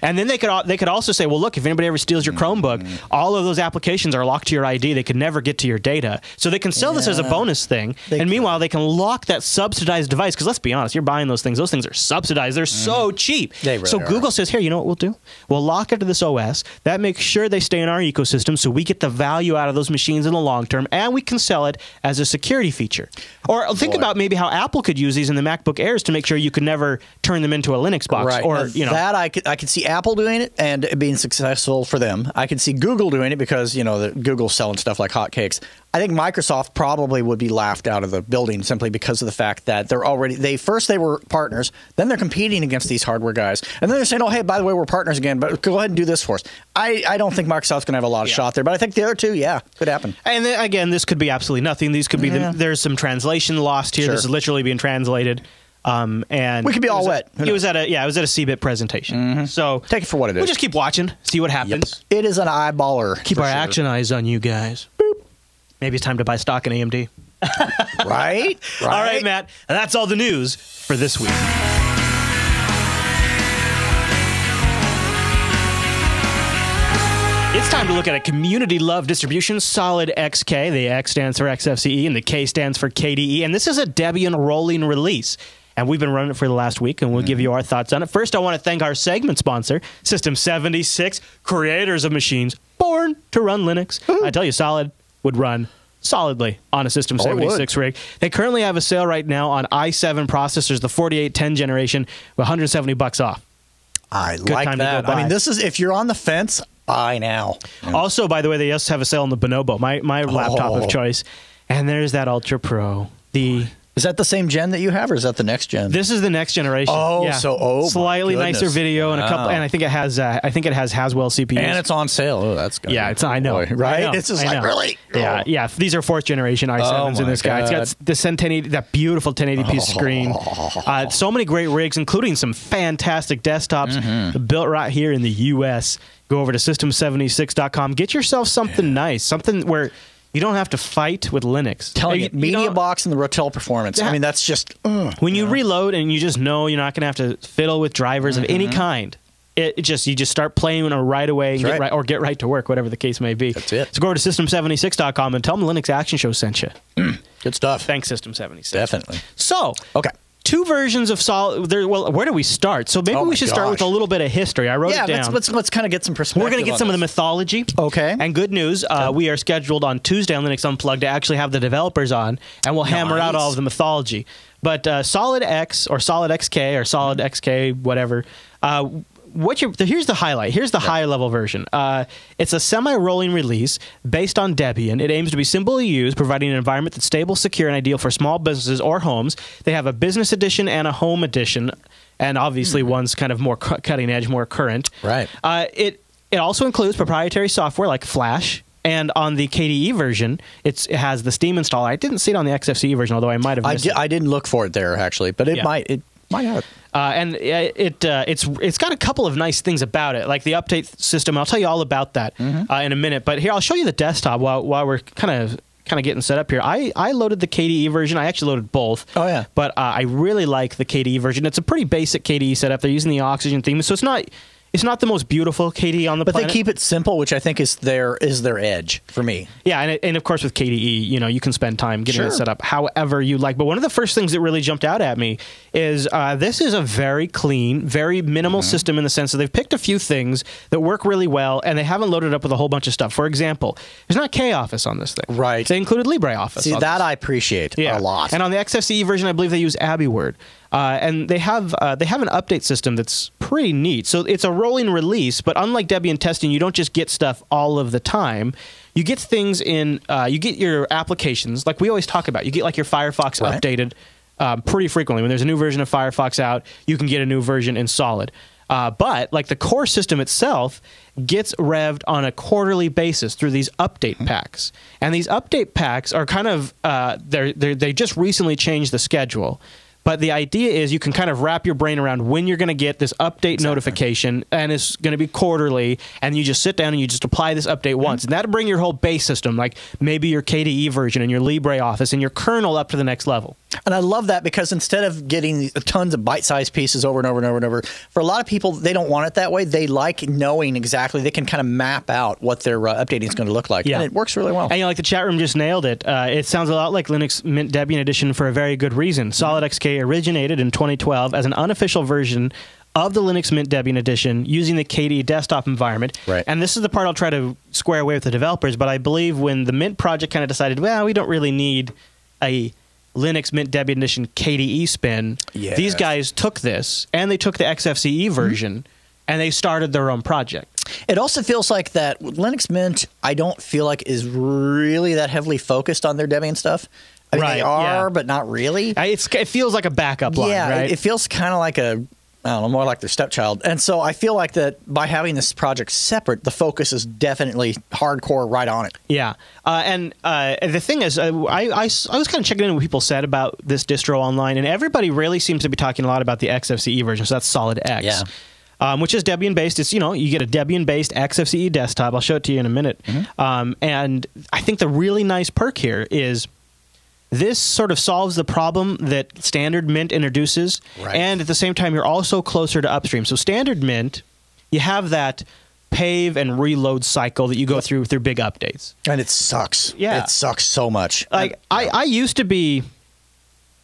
And then they could also say, well, look, if anybody ever steals your Chromebook, all of those applications are locked to your ID. They could never get to your data. So they can sell this as a bonus thing. And meanwhile, they can lock that subsidized device. Because let's be honest, you're buying those things. Those things are subsidized. They're so cheap. They really are. Google says, here, you know what we'll do? We'll lock it to this OS. That makes sure they stay in our ecosystem so we get the value out of those machines in the long term. And we can sell it as a security feature. Or think about maybe how Apple could use these in the MacBook Airs to make sure you could never turn them into a Linux box. Right. Or, that I could see Apple doing it and it being successful for them. I can see Google doing it because, Google's selling stuff like hotcakes. I think Microsoft probably would be laughed out of the building simply because of the fact that they're already first they were partners, then they're competing against these hardware guys, and then they're saying, oh, hey, by the way, we're partners again, but go ahead and do this for us. I don't think Microsoft's going to have a lot of shot there, but I think the other two, could happen. And then, again, this could be absolutely nothing. These could be there's some translation lost here. This is literally being translated. And we could be all wet. It was at a CeBIT presentation. So take it for what it is. We'll just keep watching, see what happens. It is an eyeballer. Keep our action eyes on you guys. Boop. Maybe it's time to buy stock in AMD. Right? All right, Matt. And that's all the news for this week. It's time to look at a community-loved distribution, SolydXK. The X stands for XFCE, and the K stands for KDE. And this is a Debian rolling release. And we've been running it for the last week, and we'll give you our thoughts on it. First, I want to thank our segment sponsor, System76, creators of machines born to run Linux. I tell you, Solid would run solidly on a System76 rig. They currently have a sale right now on i7 processors, the 4810 generation, with $170 off. I like that. I mean, this is, if you're on the fence, buy now. Also, by the way, they just have a sale on the Bonobo, my laptop of choice. And there's that Ultra Pro. Is that the same gen that you have, or is that the next gen? This is the next generation. Slightly nicer video and a couple. And I think it has Haswell CPUs. And it's on sale. Oh, that's good. Yeah, I know, right? I know, it's just like really. Yeah. These are 4th generation i7s in this guy. It's got the 1080, that beautiful 1080p screen. So many great rigs, including some fantastic desktops built right here in the U.S. Go over to System76.com. Get yourself something nice, something where you don't have to fight with Linux. Telling you, Media Box and the Rotel Performance. I mean, that's just... when you reload and you just know you're not going to have to fiddle with drivers of any kind, you just start playing right away and get right to work, whatever the case may be. That's it. So go over to System76.com and tell them the Linux Action Show sent you. Good stuff. Thanks, System76. Definitely. So... Okay. 2 versions of Solid. Well, where do we start? So maybe we should start with a little bit of history. I wrote it down. Let's kind of get some perspective. We're going to get some of the mythology. Okay. And good news, we are scheduled on Tuesday on Linux Unplugged to actually have the developers on, and we'll hammer out all of the mythology. But SolidX or SolidXK or SolidXK, whatever. Here's the highlight. Here's the high-level version. It's a semi-rolling release based on Debian. It aims to be simple to use, providing an environment that's stable, secure, and ideal for small businesses or homes. They have a business edition and a home edition, and obviously one's kind of more cutting edge, more current. Right. It also includes proprietary software like Flash. And on the KDE version, it has the Steam installer. I didn't see it on the XFCE version, although I might have missed it. I didn't look for it there, actually, but it might have. And it's got a couple of nice things about it, like the update system. I'll tell you all about that in a minute. But here, I'll show you the desktop while we're kind of getting set up here. I loaded the KDE version. I actually loaded both. Oh, yeah. But I really like the KDE version. It's a pretty basic KDE setup. They're using the Oxygen theme, so it's not It's not the most beautiful KDE on the planet. But they keep it simple, which I think is their edge for me. Yeah, and of course with KDE, you can spend time getting it set up however you like. But one of the first things that really jumped out at me is this is a very clean, very minimal system in the sense that they've picked a few things that work really well, and they haven't loaded up with a whole bunch of stuff. For example, there's not KOffice on this thing. Right. They included LibreOffice. See, that I appreciate a lot. And on the XFCE version, I believe they use AbiWord. And they have an update system that's pretty neat. So it's a rolling release, but unlike Debian testing, you don't just get stuff all of the time. You get things in, you get your applications, like we always talk about. You get like your Firefox updated pretty frequently. When there's a new version of Firefox out, you can get a new version in Solid. But like the core system itself gets revved on a quarterly basis through these update packs. And these update packs are kind of, they just recently changed the schedule. But the idea is you can kind of wrap your brain around when you're going to get this update notification, and it's going to be quarterly, and you just sit down and you just apply this update once. And that'll bring your whole base system, like maybe your KDE version and your LibreOffice and your kernel up to the next level. And I love that because instead of getting tons of bite-sized pieces over and over and over and over, for a lot of people, they don't want it that way. They like knowing exactly. They can kind of map out what their updating is going to look like. Yeah. And it works really well. And like the chat room just nailed it. It sounds a lot like Linux Mint Debian Edition for a very good reason. SolidXK originated in 2012 as an unofficial version of the Linux Mint Debian Edition using the KDE desktop environment. Right. And this is the part I'll try to square away with the developers, but I believe when the Mint project kind of decided, well, we don't really need a Linux Mint Debian Edition KDE spin, these guys took this, and they took the XFCE version, and they started their own project. It also feels like that Linux Mint, I don't feel like is really that heavily focused on their Debian stuff. I mean, they are, but not really. It feels like a backup line, right? It feels kind of like a, I don't know, more like their stepchild. And so I feel like that by having this project separate, the focus is definitely hardcore right on it. Yeah. And the thing is, I was kind of checking in what people said about this distro online, and everybody really seems to be talking a lot about the XFCE version, so that's SolidX. Yeah. Which is Debian-based. It's, you get a Debian-based XFCE desktop. I'll show it to you in a minute. And I think the really nice perk here is this sort of solves the problem that Standard Mint introduces, and at the same time, you're also closer to upstream. So Standard Mint, you have that pave and reload cycle that you go through big updates. And it sucks. Yeah. It sucks so much. Like, I used to be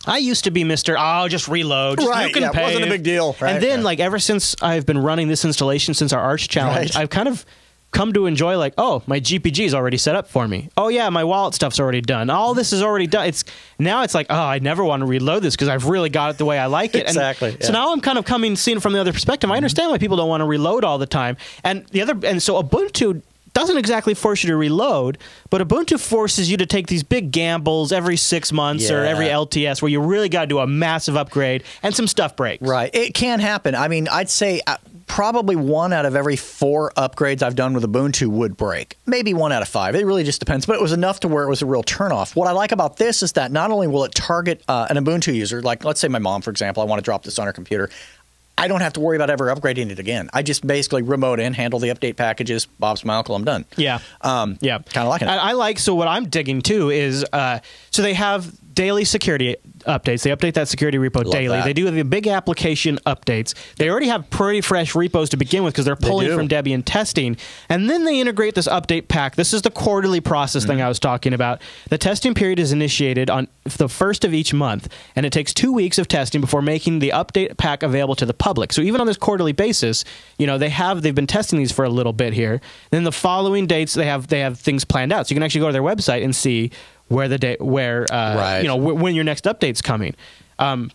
Mr. Oh, just reload. Just you can pay. It wasn't a big deal. And then, like, ever since I've been running this installation since our Arch challenge, I've kind of come to enjoy, like, oh, my GPG is already set up for me. Oh, yeah, my wallet stuff's already done. All this is already done. Now it's like, oh, I never want to reload this because I've really got it the way I like it. Exactly. So now I'm kind of seeing it from the other perspective. I understand why people don't want to reload all the time. And so Ubuntu doesn't exactly force you to reload, but Ubuntu forces you to take these big gambles every 6 months or every LTS where you really got to do a massive upgrade and some stuff breaks. Right. It can happen. I mean, I'd say probably 1 out of every 4 upgrades I've done with Ubuntu would break. Maybe 1 out of 5. It really just depends. But it was enough to where it was a real turnoff. What I like about this is that not only will it target an Ubuntu user, like let's say my mom, for example, I want to drop this on her computer, I don't have to worry about ever upgrading it again. I just basically remote in, handle the update packages, Bob's my uncle, I'm done. Yeah. Kind of liking it. So what I'm digging too is, so they have daily security updates. They update that security repo daily. They do the big application updates. They already have pretty fresh repos to begin with because they're pulling from Debian testing. And then they integrate this update pack. This is the quarterly process thing I was talking about. The testing period is initiated on the 1st of each month, and it takes 2 weeks of testing before making the update pack available to the public. So even on this quarterly basis, they've been testing these for a little bit here. Then the following dates, they have things planned out. So you can actually go to their website and see when your next update's coming. And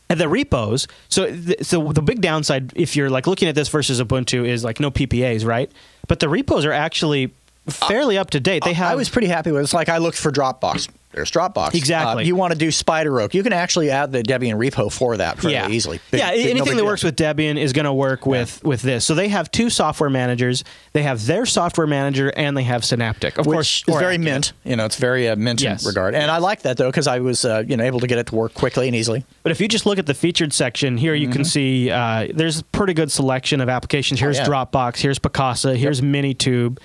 the repos, so the big downside, if you're like looking at this versus Ubuntu, is like no PPAs, right? But the repos are actually fairly up to date. I was pretty happy with it. It's like I looked for Dropbox. There's Dropbox. Exactly. You want to do Spider Oak. You can actually add the Debian repo for that fairly easily. Anything that works with Debian is going to work with this. So they have 2 software managers. They have their software manager, and they have Synaptic. Of course, it's very Mint. It's very Mint in regard. And I like that, though, because I was able to get it to work quickly and easily. But if you just look at the featured section, here you can see there's a pretty good selection of applications. Here's Dropbox. Here's Picasa. Here's Minitube.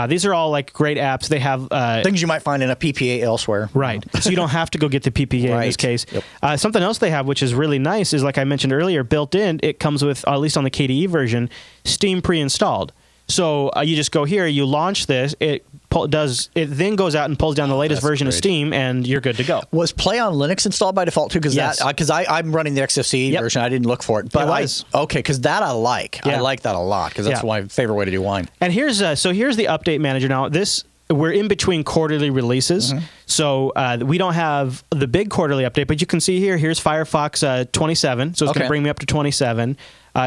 These are all like great apps. They have things you might find in a PPA elsewhere. Right. So you don't have to go get the PPA in this case. Yep. Something else they have, which is really nice, is like I mentioned earlier, built in, it comes with, at least on the KDE version, Steam pre-installed. So you just go here, you launch this, it then goes out and pulls down the latest version of Steam, and you're good to go. Was Play on Linux installed by default too? Because I'm running the XFCE version, I didn't look for it, but because that I like. I like that a lot because that's my favorite way to do wine. And here's so here's the update manager. Now we're in between quarterly releases, so we don't have the big quarterly update, but you can see here's Firefox 27, so it's going to bring me up to 27.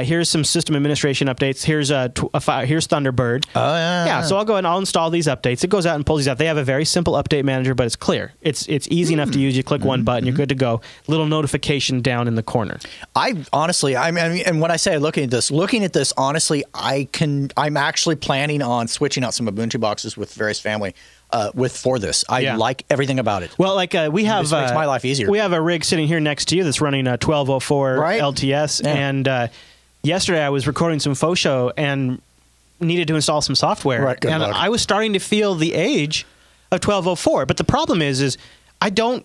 Here's some system administration updates. Here's Thunderbird. Oh, yeah. So I'll go and I'll install these updates. It goes out and pulls these out. They have a very simple update manager, but it's clear. It's easy enough to use. You click one button, you're good to go. Little notification down in the corner. Honestly, and when I say looking at this, honestly, I'm actually planning on switching out some Ubuntu boxes with various family. For this, I like everything about it. Well, like we have, this makes my life easier. We have a rig sitting here next to you that's running a 1204 LTS, and yesterday I was recording some faux show and needed to install some software, and I was starting to feel the age of 1204. But the problem is I don't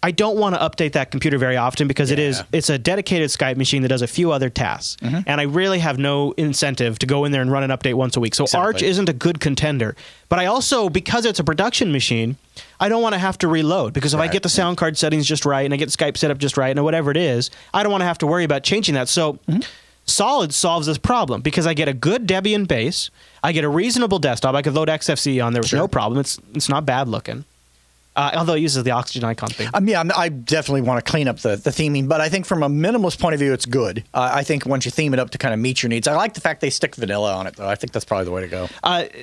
want to update that computer very often because it's a dedicated Skype machine that does a few other tasks, and I really have no incentive to go in there and run an update once a week. So Arch isn't a good contender. But I also, because it's a production machine, I don't want to have to reload because if I get the sound card settings just right and I get Skype set up just right and whatever it is, I don't want to have to worry about changing that. So Solid solves this problem because I get a good Debian base, I get a reasonable desktop. I could load XFCE on there with no problem. It's not bad looking. Although it uses the oxygen icon thing. I definitely want to clean up the theming, but I think from a minimalist point of view, it's good. I think once you theme it up to kind of meet your needs. I like the fact they stick vanilla on it, though. I think that's probably the way to go.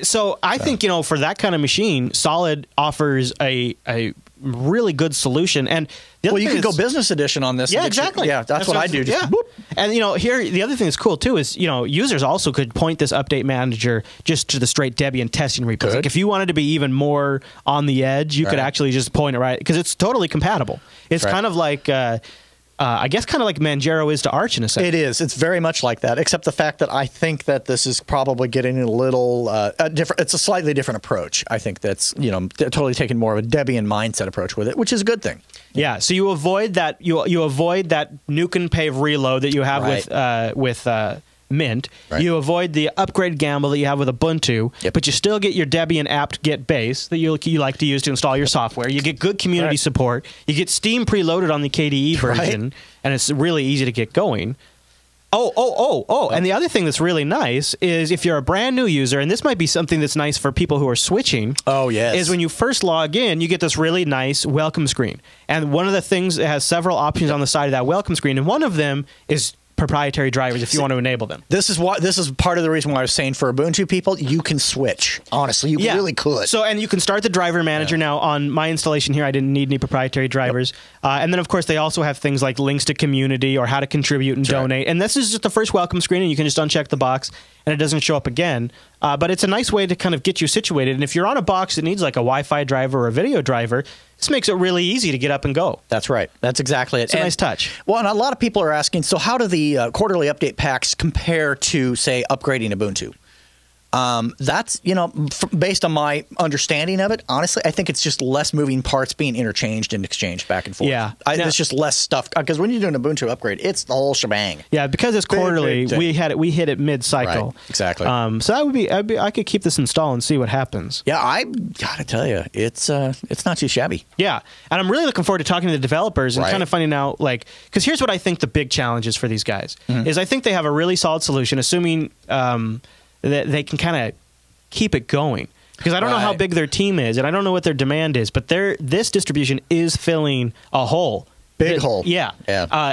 So I think, for that kind of machine, Solid offers a really good solution. And you can go business edition on this. Yeah, exactly. That's what I do. Just boop. And here the other thing that's cool too is users also could point this update manager just to the straight Debian testing repos. Like if you wanted to be even more on the edge, you could actually just point it right because it's totally compatible. It's kind of like I guess kind of like Manjaro is to Arch in a sense. It is. It's very much like that, except the fact that I think that this is probably getting a little different. It's a slightly different approach. I think that's totally taking more of a Debian mindset approach with it, which is a good thing. Yeah. So you avoid that. You avoid that nuke and pave reload that you have with Mint. You avoid the upgrade gamble that you have with Ubuntu, but you still get your Debian apt-get base that you like to use to install your software. You get good community support. You get Steam preloaded on the KDE version, and it's really easy to get going. And the other thing that's really nice is if you're a brand new user, and this might be something that's nice for people who are switching. Is when you first log in, you get this really nice welcome screen. And one of the things that has several options on the side of that welcome screen, and one of them is proprietary drivers if you want to enable them. This is part of the reason why I was saying for Ubuntu people, you can switch. Honestly, you really could. So, and you can start the driver manager now. On my installation here, I didn't need any proprietary drivers. And then, of course, they also have things like links to community or how to contribute and donate. And this is just the first welcome screen, and you can just uncheck the box, and it doesn't show up again. But it's a nice way to kind of get you situated. And if you're on a box that needs like a Wi-Fi driver or a video driver, this makes it really easy to get up and go. That's right. That's exactly it. It's a nice touch. Well, and a lot of people are asking, so how do the quarterly update packs compare to, say, upgrading Ubuntu? That's, based on my understanding of it, honestly, I think it's just less moving parts being interchanged and exchanged back and forth. It's just less stuff. Because when you're doing an Ubuntu upgrade, it's the whole shebang. Yeah, because it's quarterly, we hit it mid-cycle. Right, exactly. So that would be, I could keep this installed and see what happens. Yeah, I gotta tell you, it's not too shabby. Yeah, and I'm really looking forward to talking to the developers and kind of finding out, because here's what I think the big challenge is for these guys, is I think they have a really solid solution, assuming that they can kind of keep it going. Because I don't know how big their team is, and I don't know what their demand is, but this distribution is filling a hole. Big hole. Yeah.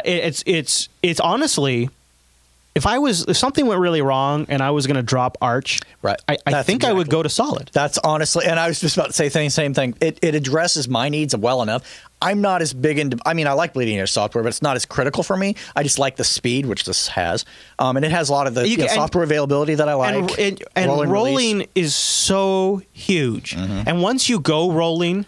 It's honestly, if something went really wrong and I was going to drop Arch, I think I would go to Solid. That's honestly, and I was just about to say the same thing. It addresses my needs well enough. I'm not as big into, I like bleeding edge software, but it's not as critical for me. I just like the speed, which this has. And it has a lot of the software availability that I like. And rolling is so huge. And once you go rolling,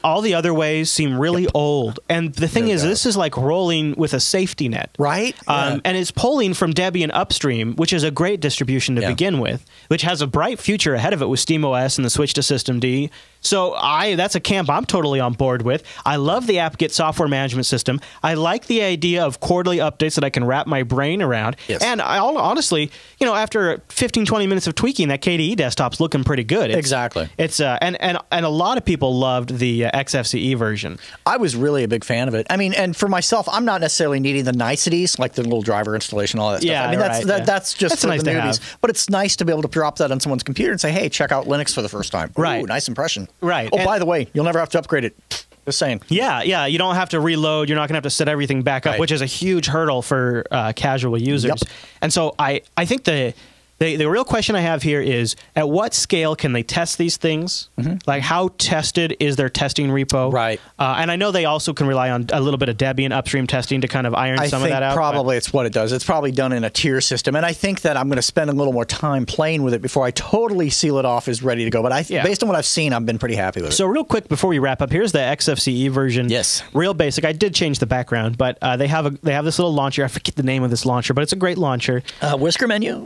all the other ways seem really old. And the thing is, this is like rolling with a safety net. Right. And it's pulling from Debian upstream, which is a great distribution to begin with, which has a bright future ahead of it with SteamOS and the switch to Systemd. So that's a camp I'm totally on board with. I love the apt-get software management system. I like the idea of quarterly updates that I can wrap my brain around. Yes. And I honestly, after 15, 20 minutes of tweaking, that KDE desktop's looking pretty good. Exactly. It's and a lot of people loved the XFCE version. I was really a big fan of it. I mean, and for myself, I'm not necessarily needing the niceties like the little driver installation, all that stuff. I mean, that's just for nice the newbies. But it's nice to be able to drop that on someone's computer and say, "Hey, check out Linux for the first time." Ooh, nice impression. Right. Oh, by the way, you'll never have to upgrade it. Just saying. Yeah. You don't have to reload. You're not going to have to set everything back up, which is a huge hurdle for casual users. Yep. And so I think the real question I have here is, at what scale can they test these things? Like, how tested is their testing repo? Right. And I know they also can rely on a little bit of Debian upstream testing to kind of iron some of that out. Probably it's what it does. It's probably done in a tier system. And I think that I'm going to spend a little more time playing with it before I totally seal it off as ready to go. But based on what I've seen, I've been pretty happy with it. So real quick before we wrap up, here's the XFCE version. Yes. Real basic. I did change the background, but they have this little launcher. I forget the name of this launcher, but it's a great launcher. Whisker menu?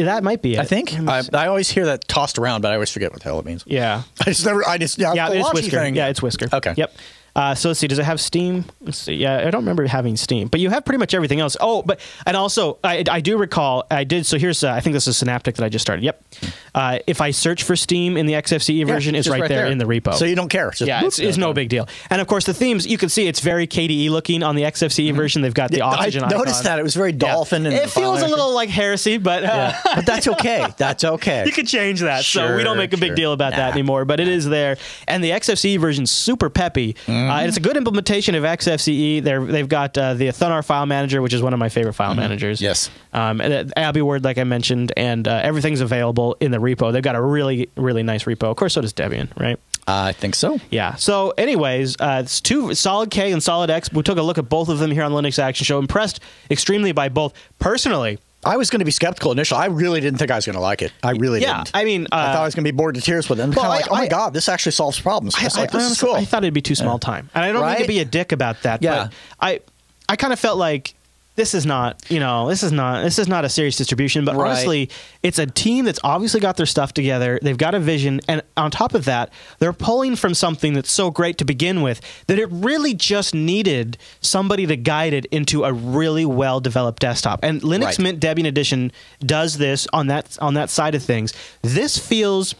That might be it. I think. I always hear that tossed around, but I always forget what the hell it means. Yeah. It's Whisker. Yeah, it's Whisker. Okay. Yep. So let's see. Does it have Steam? Let's see. Yeah, I don't remember having Steam, but you have pretty much everything else. Oh, and also I do recall I did. So here's I think this is Synaptic that I just started. Yep. If I search for Steam in the XFCE version, it's right there in the repo. So you don't care. It's no big deal. And of course the themes, you can see it's very KDE looking on the XFCE version. They've got the oxygen icon. I noticed that. It was very dolphin. And it feels a little like heresy, but but that's okay. That's okay. You can change that. So we don't make a big deal about that anymore. But it is there, and the XFCE version's super peppy. It's a good implementation of XFCE. They've got the Thunar file manager, which is one of my favorite file managers. Yes. Abbey Word, like I mentioned, and everything's available in the repo. They've got a really, really nice repo. Of course, so does Debian, right? I think so. Yeah. So anyways, it's two, SolidK and SolidX. We took a look at both of them here on the Linux Action Show. Impressed extremely by both. Personally, I was going to be skeptical initially. I really didn't think I was going to like it. I really didn't. I mean, I thought I was going to be bored to tears with it. Kind of like, oh my God, this actually solves problems. This is cool. I thought it'd be too small time. And I don't mean to be a dick about that, but I kind of felt like this is not a serious distribution, but honestly, it's a team that's obviously got their stuff together. They've got a vision, and on top of that, they're pulling from something that's so great to begin with that it really just needed somebody to guide it into a really well-developed desktop. And Linux Mint Debian Edition does this on that side of things. This feels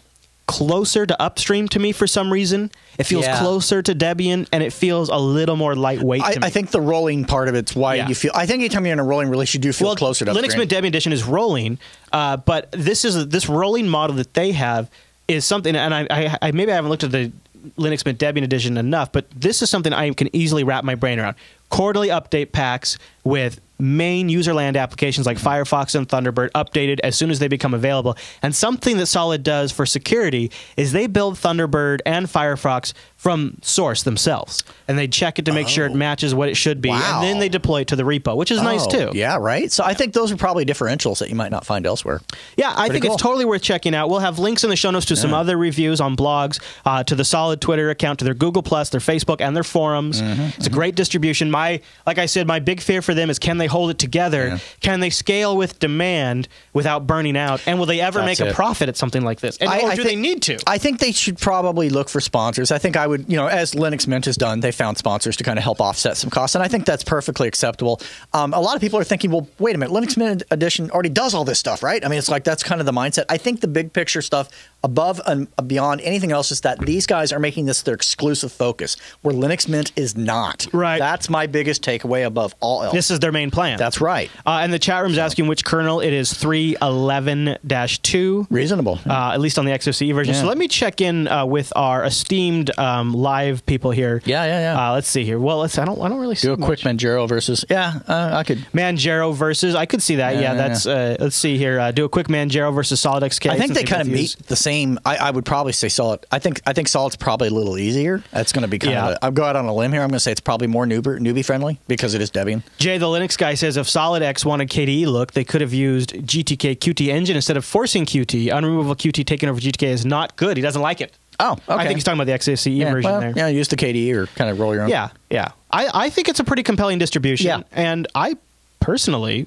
closer to upstream to me for some reason. It feels closer to Debian, and it feels a little more lightweight to me. I think the rolling part of it's why you feel... I think anytime you're in a rolling release, you do feel closer to upstream. Linux Mint Debian Edition is rolling, but this rolling model that they have is something, and I maybe I haven't looked at the Linux Mint Debian Edition enough, but this is something I can easily wrap my brain around. Quarterly update packs with main userland applications like Firefox and Thunderbird updated as soon as they become available. And something that Solid does for security is they build Thunderbird and Firefox from source themselves. And they check it to make sure it matches what it should be. And then they deploy it to the repo, which is nice too. Yeah, right? So I think those are probably differentials that you might not find elsewhere. Yeah, I think it's totally worth checking out. We'll have links in the show notes to some other reviews on blogs, to the Solid Twitter account, to their Google+, their Facebook, and their forums. It's a great distribution. Like I said, my big fear for them is, can they hold it together? Can they scale with demand without burning out? And will they ever make a profit at something like this? Or do they need to? I think they should probably look for sponsors. I think I would, as Linux Mint has done, they found sponsors to kind of help offset some costs, and I think that's perfectly acceptable. A lot of people are thinking, well, wait a minute, Linux Mint Edition already does all this stuff, right? I mean, it's like that's kind of the mindset. I think the big picture stuff above and beyond anything else is that these guys are making this their exclusive focus, where Linux Mint is not. Right. That's my biggest takeaway above all else. This is their main plan. That's right. And the chat room's asking which kernel. It is 3.11-2. Reasonable. At least on the XFCE version. So let me check in with our esteemed live people here. Yeah. Let's see here. Well, I don't really see a quick Manjaro versus. I could. Manjaro versus. I could see that. That's. Let's see here. Do a quick Manjaro versus SolidXK. I think they kind of meet the same. I would probably say Solid. I think Solid's probably a little easier. That's going to be kind of. I'll go out on a limb here. I'm going to say it's probably more newbie friendly because it is Debian. Jay, the Linux guy, says if SolidX wanted KDE look, they could have used GTK Qt engine instead of forcing Qt. Unremovable Qt taken over GTK is not good. He doesn't like it. Oh, okay. I think he's talking about the XFCE version there. Yeah, use the KDE or kind of roll your own. Yeah, yeah. I think it's a pretty compelling distribution. Yeah. And I personally,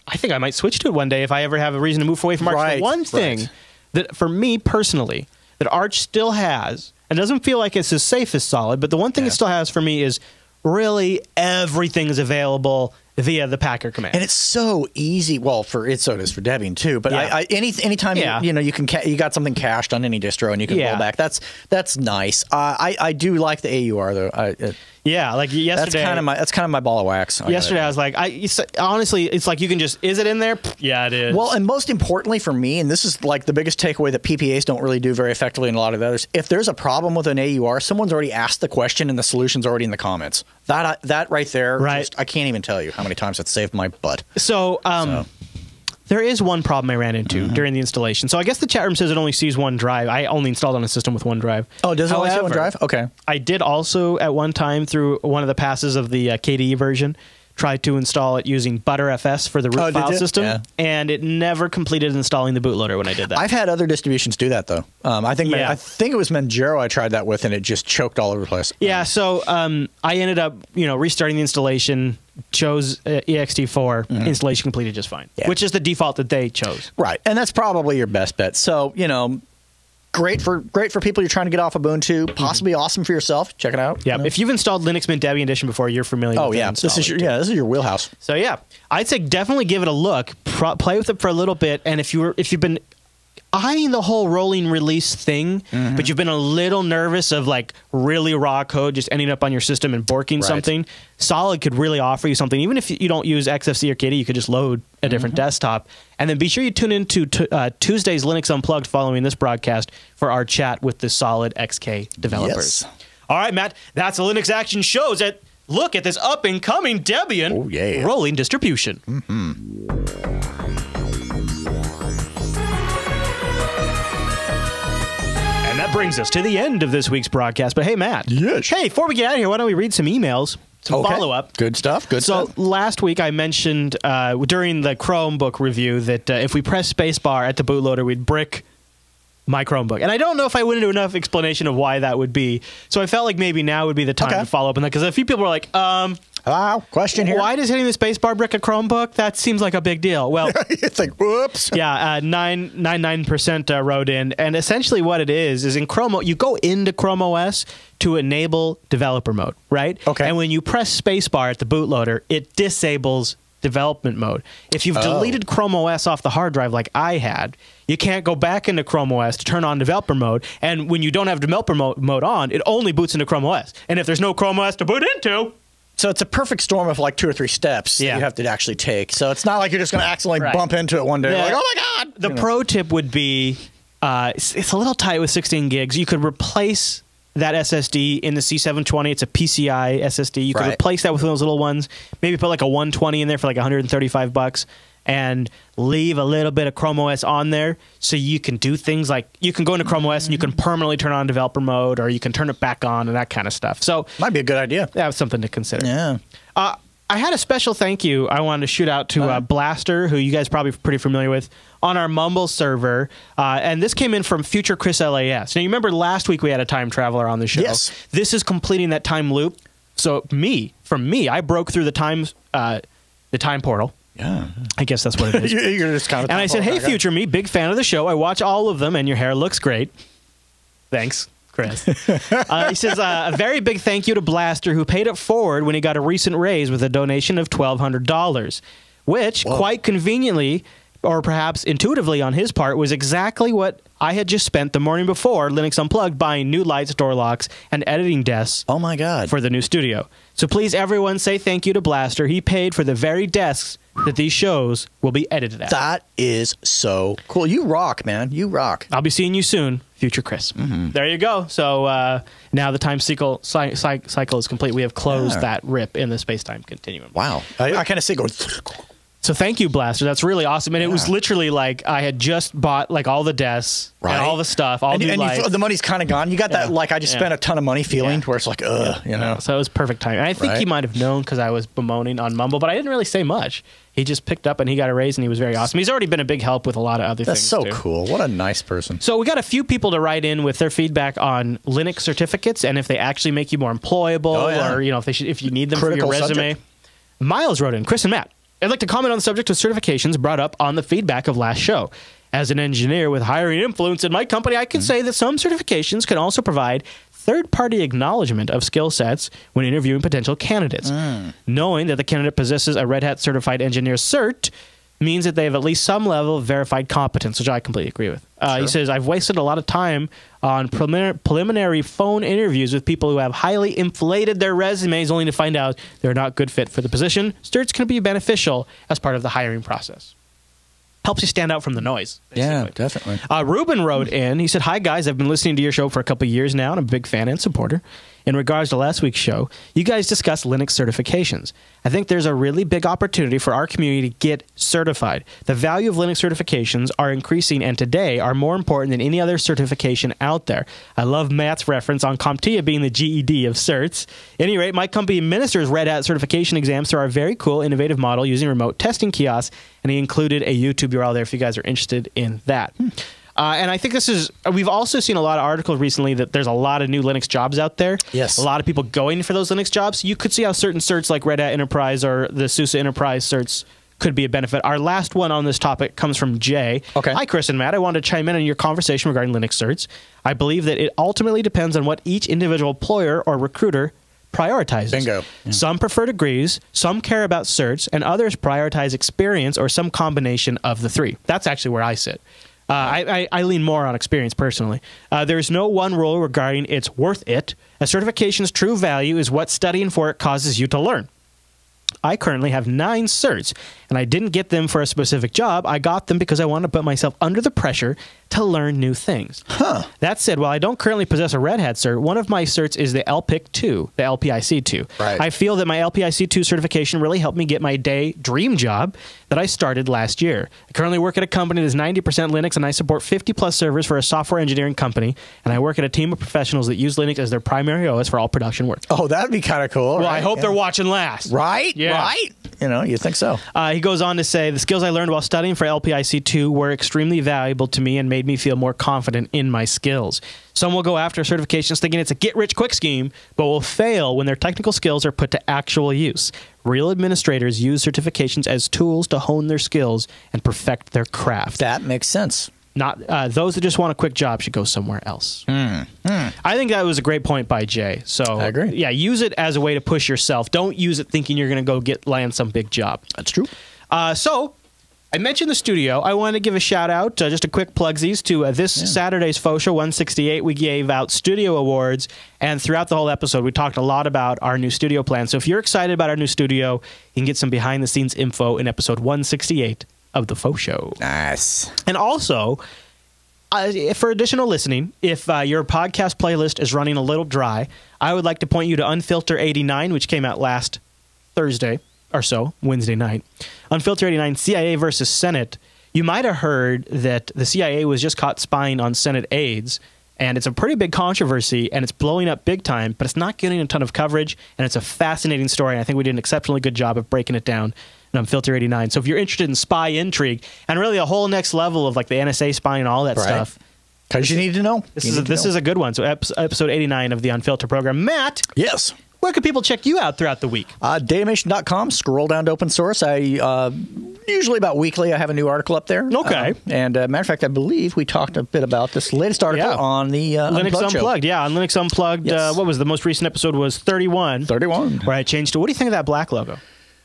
I think I might switch to it one day if I ever have a reason to move away from Arch. Right, The one thing that, for me personally, that Arch still has, and doesn't feel like it's as safe as Solid, but the one thing it still has for me is really everything is available via the Packer command. And it's so easy. Well, so it is for Debian too. But anytime you got something cached on any distro and you can roll back. That's nice. I do like the AUR though. Yeah, like yesterday. That's kind of my ball of wax. Yesterday I was like, honestly, it's like you can just, is it in there? Yeah, it is. Well, and most importantly for me, and this is like the biggest takeaway that PPAs don't really do very effectively in a lot of others, if there's a problem with an AUR, someone's already asked the question and the solution's already in the comments. That right there, I can't even tell you how many times it's saved my butt. So, there is one problem I ran into during the installation. So I guess the chat room says it only sees one drive. I only installed on a system with one drive. Oh, does it only see one drive? Okay. I did also at one time through one of the passes of the KDE version try to install it using Btrfs for the root file system, and it never completed installing the bootloader when I did that. I've had other distributions do that though. I think it was Manjaro I tried that with, and it just choked all over the place. Yeah, so I ended up restarting the installation, chose ext4, installation completed just fine, which is the default that they chose. Right, and that's probably your best bet. So great for people you're trying to get off Ubuntu. Possibly awesome for yourself. Check it out. Yeah, if you've installed Linux Mint Debian Edition before, you're familiar. Oh with yeah, this is your wheelhouse. So yeah, I'd say definitely give it a look. Play with it for a little bit, and if you've been eyeing the whole rolling release thing, but you've been a little nervous of like really raw code just ending up on your system and borking something, Solid could really offer you something. Even if you don't use XFC or KDE, you could just load a different desktop. And then be sure you tune in to Tuesday's Linux Unplugged following this broadcast for our chat with the SolidXK developers. Yes. All right, Matt, that's the Linux Action Shows. Look at this up-and-coming Debian rolling distribution. That brings us to the end of this week's broadcast. But hey, Matt. Yes. Hey, before we get out of here, why don't we read some emails? Some follow-up. Good stuff. So last week I mentioned during the Chromebook review that if we press spacebar at the bootloader, we'd brick my Chromebook. And I don't know if I went into enough explanation of why that would be. So I felt like maybe now would be the time to follow up on that. Because a few people were like, question here. Why does hitting the spacebar brick a Chromebook? That seems like a big deal. Well, it's like, whoops. Yeah, 99% wrote in. And essentially what it is in Chrome, you go into Chrome OS to enable developer mode, right? Okay. And when you press spacebar at the bootloader, it disables development mode. If you've deleted Chrome OS off the hard drive like I had, you can't go back into Chrome OS to turn on developer mode. And when you don't have developer mode on, it only boots into Chrome OS. And if there's no Chrome OS to boot into... So it's a perfect storm of like 2 or 3 steps that you have to actually take. So it's not like you're just going to accidentally bump into it one day. Like, oh my God! The pro tip would be, it's a little tight with 16 gigs. You could replace that SSD in the C720. It's a PCI SSD. You could replace that with one of those little ones. Maybe put like a 120 in there for like $135 and leave a little bit of Chrome OS on there so you can do things like you can go into Chrome OS and you can permanently turn on developer mode, or you can turn it back on and that kind of stuff. So might be a good idea. That was something to consider. Yeah. I had a special thank you I wanted to shoot out to Blaster, who you guys are probably pretty familiar with, on our Mumble server. And this came in from Future Chris LAS. Now, you remember last week we had a time traveler on the show. Yes. This is completing that time loop. So from me, I broke through the time portal. Yeah. I guess that's what it is. You're just kind of. And I said, hey, Future me, big fan of the show. I watch all of them, and your hair looks great. Thanks, Chris. He says, a very big thank you to Blaster, who paid it forward when he got a recent raise with a donation of $1,200, which, quite conveniently, or perhaps intuitively on his part, was exactly what I had just spent the morning before Linux Unplugged buying new lights, door locks, and editing desks. Oh my God. For the new studio. So please, everyone, say thank you to Blaster. He paid for the very desks that these shows will be edited at. That is so cool. You rock, man. You rock. I'll be seeing you soon, Future Chris. There you go. So now the time cycle is complete. We have closed that rip in the space-time continuum. Wow. I kind of see it going... So thank you, Blaster. That's really awesome. And it was literally like I had just bought like all the desks and all the stuff, all the lights. The money's kind of gone. You got that like I just spent a ton of money feeling where it's like, you know. So it was perfect timing. I think he might have known because I was bemoaning on Mumble, but I didn't really say much. He just picked up and he got a raise and he was very awesome. He's already been a big help with a lot of other things. That's so cool. What a nice person. So we got a few people to write in with their feedback on Linux certificates and if they actually make you more employable or, you know, if you need them for your resume. Miles wrote in, Chris and Matt, I'd like to comment on the subject of certifications brought up on the feedback of last show. As an engineer with hiring influence in my company, I can say that some certifications can also provide third-party acknowledgement of skill sets when interviewing potential candidates. Knowing that the candidate possesses a Red Hat Certified Engineer cert means that they have at least some level of verified competence, which I completely agree with. He says, I've wasted a lot of time on preliminary phone interviews with people who have highly inflated their resumes only to find out they're not good fit for the position. Certs can be beneficial as part of the hiring process. Helps you stand out from the noise. Basically. Yeah, definitely. Ruben wrote in. He said, hi, guys. I've been listening to your show for a couple of years now, and I'm a big fan and supporter. In regards to last week's show, you guys discussed Linux certifications. I think there's a really big opportunity for our community to get certified. The value of Linux certifications are increasing and today are more important than any other certification out there. I love Matt's reference on CompTIA being the GED of certs. At any rate, my company administers Red Hat certification exams through our very cool, innovative model using remote testing kiosks, and he included a YouTube URL there if you guys are interested in that. And I think this is, we've also seen a lot of articles recently that there's a lot of new Linux jobs out there. Yes. A lot of people going for those Linux jobs. You could see how certain certs like Red Hat Enterprise or the SUSE Enterprise certs could be a benefit. Our last one on this topic comes from Jay. Okay. Hi, Chris and Matt. I wanted to chime in on your conversation regarding Linux certs. I believe that it ultimately depends on what each individual employer or recruiter prioritizes. Bingo. Yeah. Some prefer degrees, some care about certs, and others prioritize experience or some combination of the three. That's actually where I sit. I lean more on experience personally. There's no one rule regarding it's worth it. A certification's true value is what studying for it causes you to learn. I currently have 9 certs, and I didn't get them for a specific job. I got them because I wanted to put myself under the pressure to learn new things. That said, while I don't currently possess a Red Hat cert, one of my certs is the LPIC-2, the LPIC-2. Right. I feel that my LPIC-2 certification really helped me get my dream job that I started last year. I currently work at a company that's 90% Linux, and I support 50-plus servers for a software engineering company, and I work at a team of professionals that use Linux as their primary OS for all production work. Oh, that'd be kind of cool. Well, right? I hope they're watching last. Right? Yeah. Right? You know, you think so. He goes on to say, the skills I learned while studying for LPIC-2 were extremely valuable to me and made me feel more confident in my skills. Some will go after certifications thinking it's a get-rich-quick scheme, but will fail when their technical skills are put to actual use. Real administrators use certifications as tools to hone their skills and perfect their craft. That makes sense. Not those that just want a quick job should go somewhere else. I think that was a great point by Jay. So I agree. Yeah, use it as a way to push yourself. Don't use it thinking you're going to go land some big job. That's true. So I mentioned the studio. I want to give a shout out, just a quick plugsies to this Saturday's Faux Show 168. We gave out studio awards, and throughout the whole episode, we talked a lot about our new studio plan. So if you're excited about our new studio, you can get some behind the scenes info in episode 168 of the Faux Show. Nice. And also, for additional listening, if your podcast playlist is running a little dry, I would like to point you to Unfilter 89, which came out last Thursday or so, Wednesday night. Unfilter 89, CIA versus Senate. You might have heard that the CIA was just caught spying on Senate aides, and it's a pretty big controversy, and it's blowing up big time, but it's not getting a ton of coverage, and it's a fascinating story, and I think we did an exceptionally good job of breaking it down in Unfilter 89. So if you're interested in spy intrigue, and really a whole next level of like the NSA spying and all that stuff, because you need to know. This is a good one. So episode 89 of the Unfilter program. Matt? Yes. Where can people check you out throughout the week? Datamation.com, scroll down to open source. I usually about weekly I have a new article up there. Okay. And matter of fact, I believe we talked a bit about this latest article on the Linux Unplugged. show. Yeah, on Linux Unplugged. Yes. What was the most recent episode? Was 31. 31. Where I changed to, what do you think of that black logo?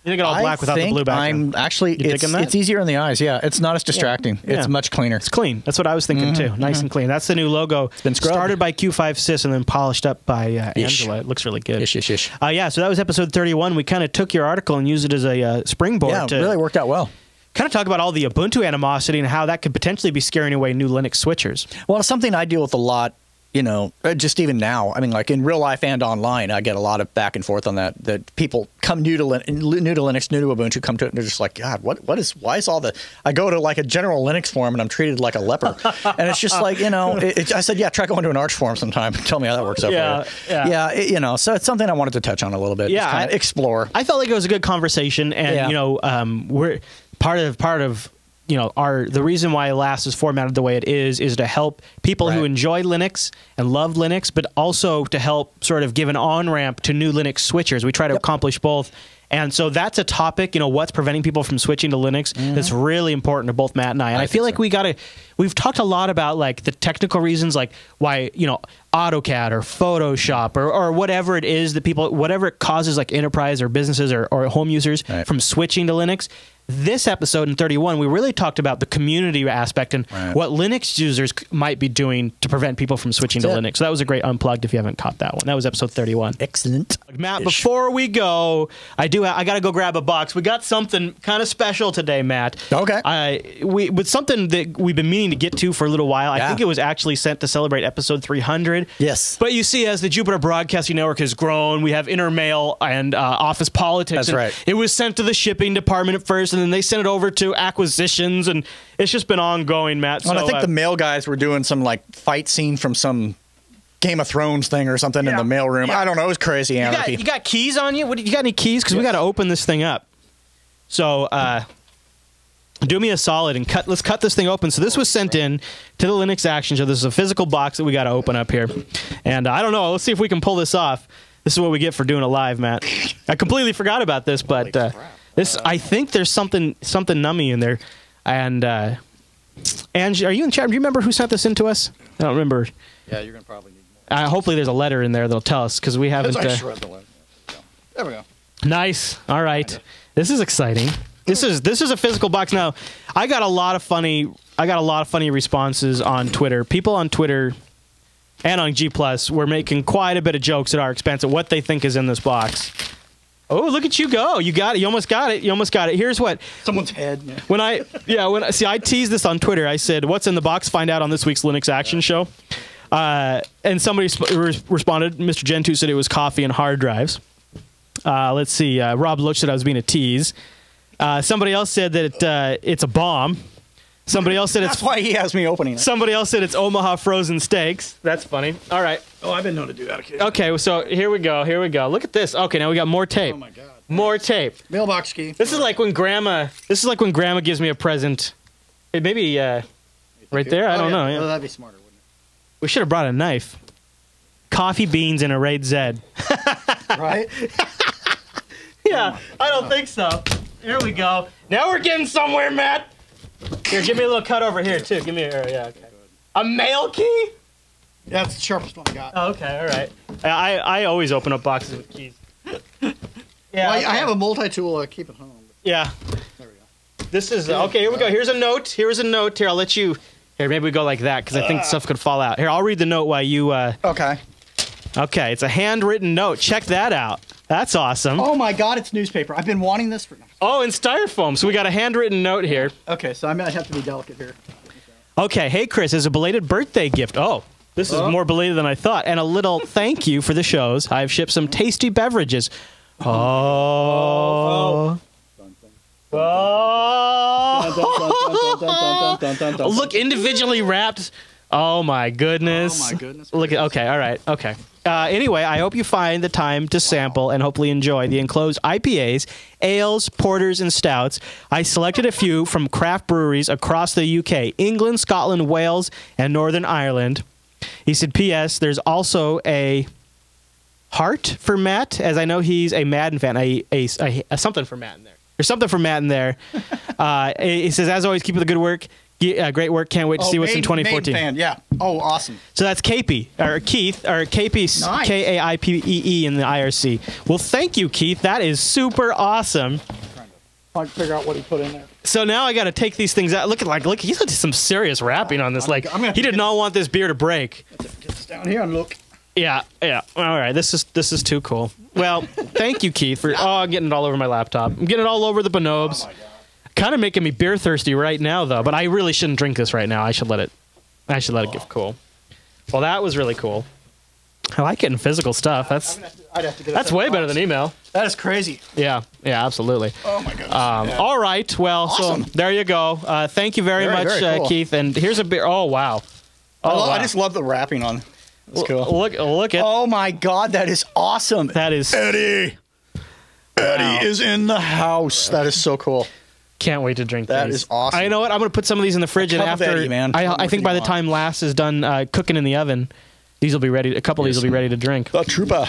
You think it all black without the blue background? It's easier in the eyes. Yeah, it's not as distracting. Yeah. It's much cleaner. It's clean. That's what I was thinking too. Nice and clean. That's the new logo. It's been scrubbed. Started by Q5Sys and then polished up by Angela. It looks really good. Ish. Yeah, so that was episode 31. We kind of took your article and used it as a springboard. Yeah, it really worked out well. Kind of talk about all the Ubuntu animosity and how that could potentially be scaring away new Linux switchers. Well, it's something I deal with a lot you know, just even now, I mean, like in real life and online, I get a lot of back and forth on that. That people come new to Linux, new to Ubuntu, come to it, and they're just like, God, why is all the? I go to like a general Linux forum and I'm treated like a leper, and it's just like, you know, I said, yeah, try going to an Arch forum sometime and tell me how that works out. You know, so it's something I wanted to touch on a little bit. Yeah, kind of explore. I felt like it was a good conversation, and you know, we're part of. You know, the reason why LAS is formatted the way it is to help people who enjoy Linux and love Linux, but also to help sort of give an on-ramp to new Linux switchers. We try to accomplish both. And so that's a topic, you know, what's preventing people from switching to Linux, that's really important to both Matt and I. And I feel like we've talked a lot about like the technical reasons, like why, you know, AutoCAD or Photoshop or whatever it is that people, whatever it causes like enterprise or businesses or home users from switching to Linux. This episode in 31, we really talked about the community aspect and what Linux users might be doing to prevent people from switching to Linux. So that was a great Unplugged if you haven't caught that one. That was episode 31. Excellent. Matt, before we go, I got to go grab a box. We got something kind of special today, Matt. Okay. With something that we've been meaning to get to for a little while. I think it was actually sent to celebrate episode 300. Yes. But you see, as the Jupiter Broadcasting Network has grown, we have intermail and office politics. That's right. It was sent to the shipping department at first, and then they sent it over to acquisitions, and it's just been ongoing, Matt. Well, I think the mail guys were doing some like fight scene from some Game of Thrones thing or something in the mailroom. I don't know. It was crazy anarchy. You got keys on you? You got any keys? Because we got to open this thing up. So do me a solid and let's cut this thing open. So this was sent in to the Linux Action Show. This is a physical box that we got to open up here. And I don't know. Let's see if we can pull this off. This is what we get for doing it live, Matt. I completely forgot about this, but I think there's something nummy in there. And Angie, are you in chat? Do you remember who sent this in to us? I don't remember. Yeah, you're gonna probably need more. Hopefully there's a letter in there that'll tell us, because we haven't. I shred the letter. There we go. Nice. All right. This is exciting. This is a physical box. Now, I got a lot of funny responses on Twitter. People on Twitter and on G+ were making quite a bit of jokes at our expense at what they think is in this box. Oh, look at you go. You got it. You almost got it. You almost got it. Here's what. Someone's head. I teased this on Twitter. I said, what's in the box? Find out on this week's Linux Action Show. And somebody responded. Mr. Gentoo said it was coffee and hard drives. Let's see. Rob Loach said I was being a tease. Somebody else said that it's a bomb. Somebody else said That's why he has me opening it. Somebody else said it's Omaha frozen steaks. That's funny. All right. Oh, I've been known to do that occasionally. Okay, so here we go. Here we go. Look at this. Okay, now we got more tape. Oh my God. More tape. Mailbox key. This is like when Grandma gives me a present. It maybe right there. I don't know. Yeah. Well, that'd be smarter, wouldn't it? We should have brought a knife. Coffee beans and a RAID Z. Right? Yeah, I don't think so. Here we go. Now we're getting somewhere, Matt. Here, give me a little cut over here, too. Give me okay. A mail key? Yeah, that's the sharpest one I got. Oh, okay, all right. I always open up boxes with keys. Yeah, well, I have a multi-tool. I keep it home. Yeah. There we go. This is, okay, here we go. Here's a note. Here's a note. Here, I'll let you, here, maybe we go like that, because I think stuff could fall out. Here, I'll read the note while you, Okay. Okay, it's a handwritten note. Check that out. That's awesome. Oh my God, it's newspaper. I've been wanting this for. Oh, in styrofoam. So we got a handwritten note here. Okay, so I might have to be delicate here. Okay, hey Chris, as a belated birthday gift. Oh, this is more belated than I thought. And a little thank you for the shows. I've shipped some tasty beverages. Oh. Look, individually wrapped. Oh my goodness. Oh my goodness. Look at, okay, all right, okay. Anyway, I hope you find the time to sample and hopefully enjoy the enclosed IPAs, ales, porters, and stouts. I selected a few from craft breweries across the UK, England, Scotland, Wales, and Northern Ireland. He said, P.S. There's also a heart for Matt, as I know he's a Madden fan. A something for Matt in there. There's something for Matt in there. He says, as always, keep up the good work. Great work. Can't wait to see what's in 2014. Fan, yeah. Oh, awesome. So that's Keith, or Kaipee, Nice. K-A-I-P-E-E in the IRC. Well, thank you, Keith. That is super awesome. Trying to figure out what he put in there. So now I got to take these things out. Look, he's got some serious wrapping on this. Like, he did not want this beer to break. Get this down here and look. Yeah. All right, this is too cool. Well, thank you, Keith, for I'm getting it all over my laptop. I'm getting it all over the bonobes. Oh my God. Kind of making me beer thirsty right now, though. But I really shouldn't drink this right now. I should let it get cool. Well, that was really cool. I like getting physical stuff. That's way better than email. That is crazy. Yeah, absolutely. Oh my goodness. All right, well, awesome. So there you go. Thank you very much, cool. Keith. And here's a beer. Oh wow. I just love the wrapping on. That's cool. Look at. Oh my God, that is awesome. That is. Eddie. Eddie is in the house. That is so cool. Can't wait to drink that. These. That is awesome. I know what. I'm going to put some of these in the fridge, and after Eddie, man. I think by the time Lass is done cooking in the oven, these will be ready. A couple of these will be ready to drink. The trooper.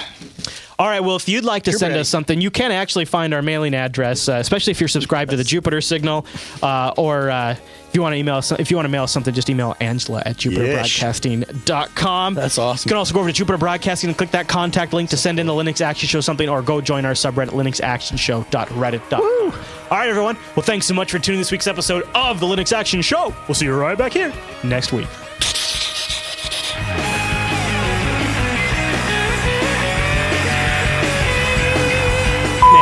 All right, well, if you'd like to send us something, you can actually find our mailing address, especially if you're subscribed to the Jupiter Signal, or if you want to email us, if you want to mail us something, just email Angela at jupiterbroadcasting.com. That's awesome. You can also go over to Jupiter Broadcasting and click that contact link to send in the Linux Action Show something, or go join our subreddit, linuxactionshow.reddit.com. All right, everyone. Well, thanks so much for tuning this week's episode of the Linux Action Show. We'll see you right back here next week.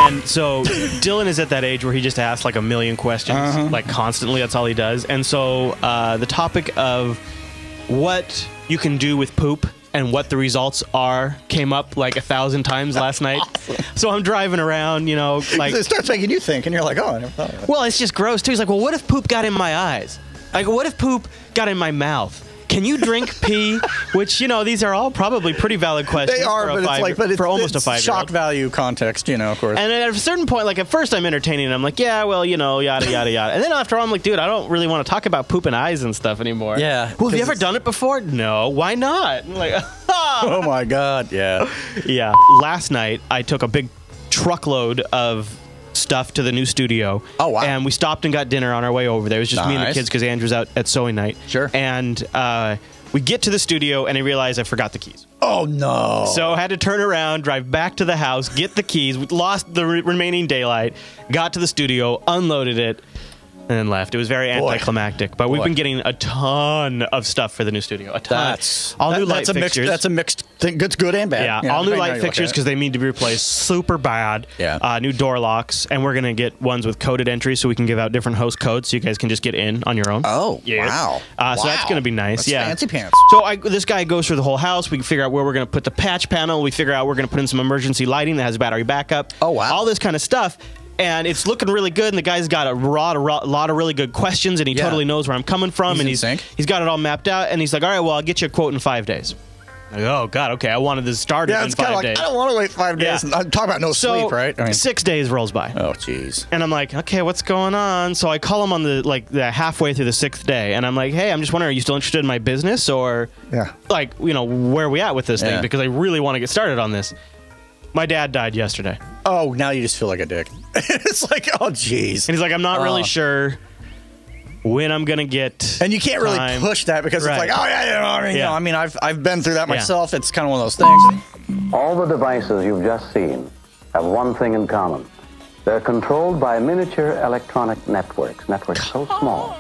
And so Dylan is at that age where he just asks like a million questions, like constantly. That's all he does. And so the topic of what you can do with poop and what the results are came up like 1,000 times last night. Awesome. So I'm driving around, you know, like it starts making you think, and you're like, oh, I never thought of that. Well, it's just gross too. He's like, well, what if poop got in my eyes? Like, what if poop got in my mouth? Can you drink pee? Which, you know, these are all probably pretty valid questions. They are, for almost a 5-year-old. Shock value context, you know, of course. And at a certain point, like at first I'm entertaining and I'm like, yeah, well, you know, yada, yada, yada. And then after all, I'm like, dude, I don't really want to talk about poop and eyes and stuff anymore. Yeah. Well, have you ever done it before? No. Why not? I'm like, oh my God, yeah. Yeah. Last night, I took a big truckload of stuff to the new studio. Oh, wow. And we stopped and got dinner on our way over there. It was just me and the kids because Andrew's out at sewing night. Sure. And we get to the studio and I realize I forgot the keys. Oh, no. So I had to turn around, drive back to the house, get the keys. We lost the remaining daylight, got to the studio, unloaded it, and then left. It was very anticlimactic. But we've been getting a ton of stuff for the new studio. A ton. New light fixtures. That's a mixed thing. It's good and bad. Yeah, all new light fixtures because they need to be replaced. Super bad. Yeah. New door locks. And we're going to get ones with coded entries so we can give out different host codes so you guys can just get in on your own. Oh, wow. So that's going to be nice. That's fancy pants. So this guy goes through the whole house. We can figure out where we're going to put the patch panel. We figure out we're going to put in some emergency lighting that has battery backup. Oh, wow. All this kind of stuff. And it's looking really good, and the guy's got a lot of really good questions, and he totally knows where I'm coming from, and he's got it all mapped out, and he's like, all right, well, I'll get you a quote in 5 days. Like, oh, God, okay, I wanted this started in 5 days. I don't want to wait 5 days. I'm talking about no sleep, right? I mean, 6 days rolls by. Oh, jeez. And I'm like, okay, what's going on? So I call him on the halfway through the 6th day, and I'm like, hey, I'm just wondering, are you still interested in my business, or like, you know, where are we at with this thing? Because I really want to get started on this. My dad died yesterday. Oh, now you just feel like a dick. It's like, oh, jeez. And he's like, I'm not really sure when I'm gonna get. And you can't really push that because it's like, oh yeah, you know, I mean, I've been through that myself. It's kind of one of those things. All the devices you've just seen have one thing in common: they're controlled by miniature electronic networks. Networks so small,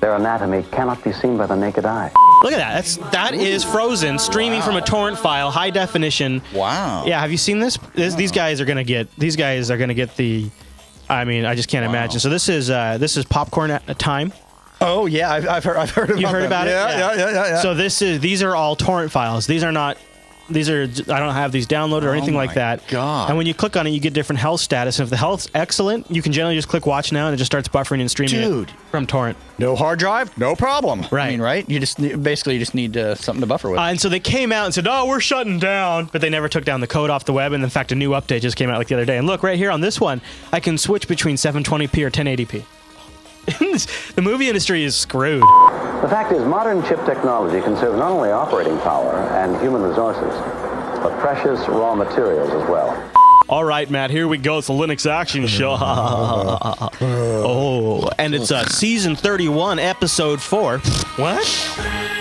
their anatomy cannot be seen by the naked eye. Look at that. That is Frozen, streaming from a torrent file, high definition. Wow. Yeah, have you seen this? These guys are gonna get. These guys are gonna get the. I mean, I just can't imagine. So this is popcorn at time. Oh yeah, I've heard about. You've heard about it? Yeah. So these are all torrent files. These are not. These are. I don't have these downloaded or anything like that. God. And when you click on it, you get different health status. And if the health's excellent, you can generally just click watch now, and it just starts buffering and streaming it from torrent. No hard drive, no problem. Right. I mean, right? You just basically need something to buffer with. And so they came out and said, "Oh, we're shutting down," but they never took down the code off the web. And in fact, a new update just came out like the other day. And look right here on this one, I can switch between 720p or 1080p. The movie industry is screwed. The fact is, modern chip technology conserves not only operating power and human resources, but precious raw materials as well. All right, Matt, here we go. It's the Linux Action Show. Oh, and it's season 31, episode 4. What?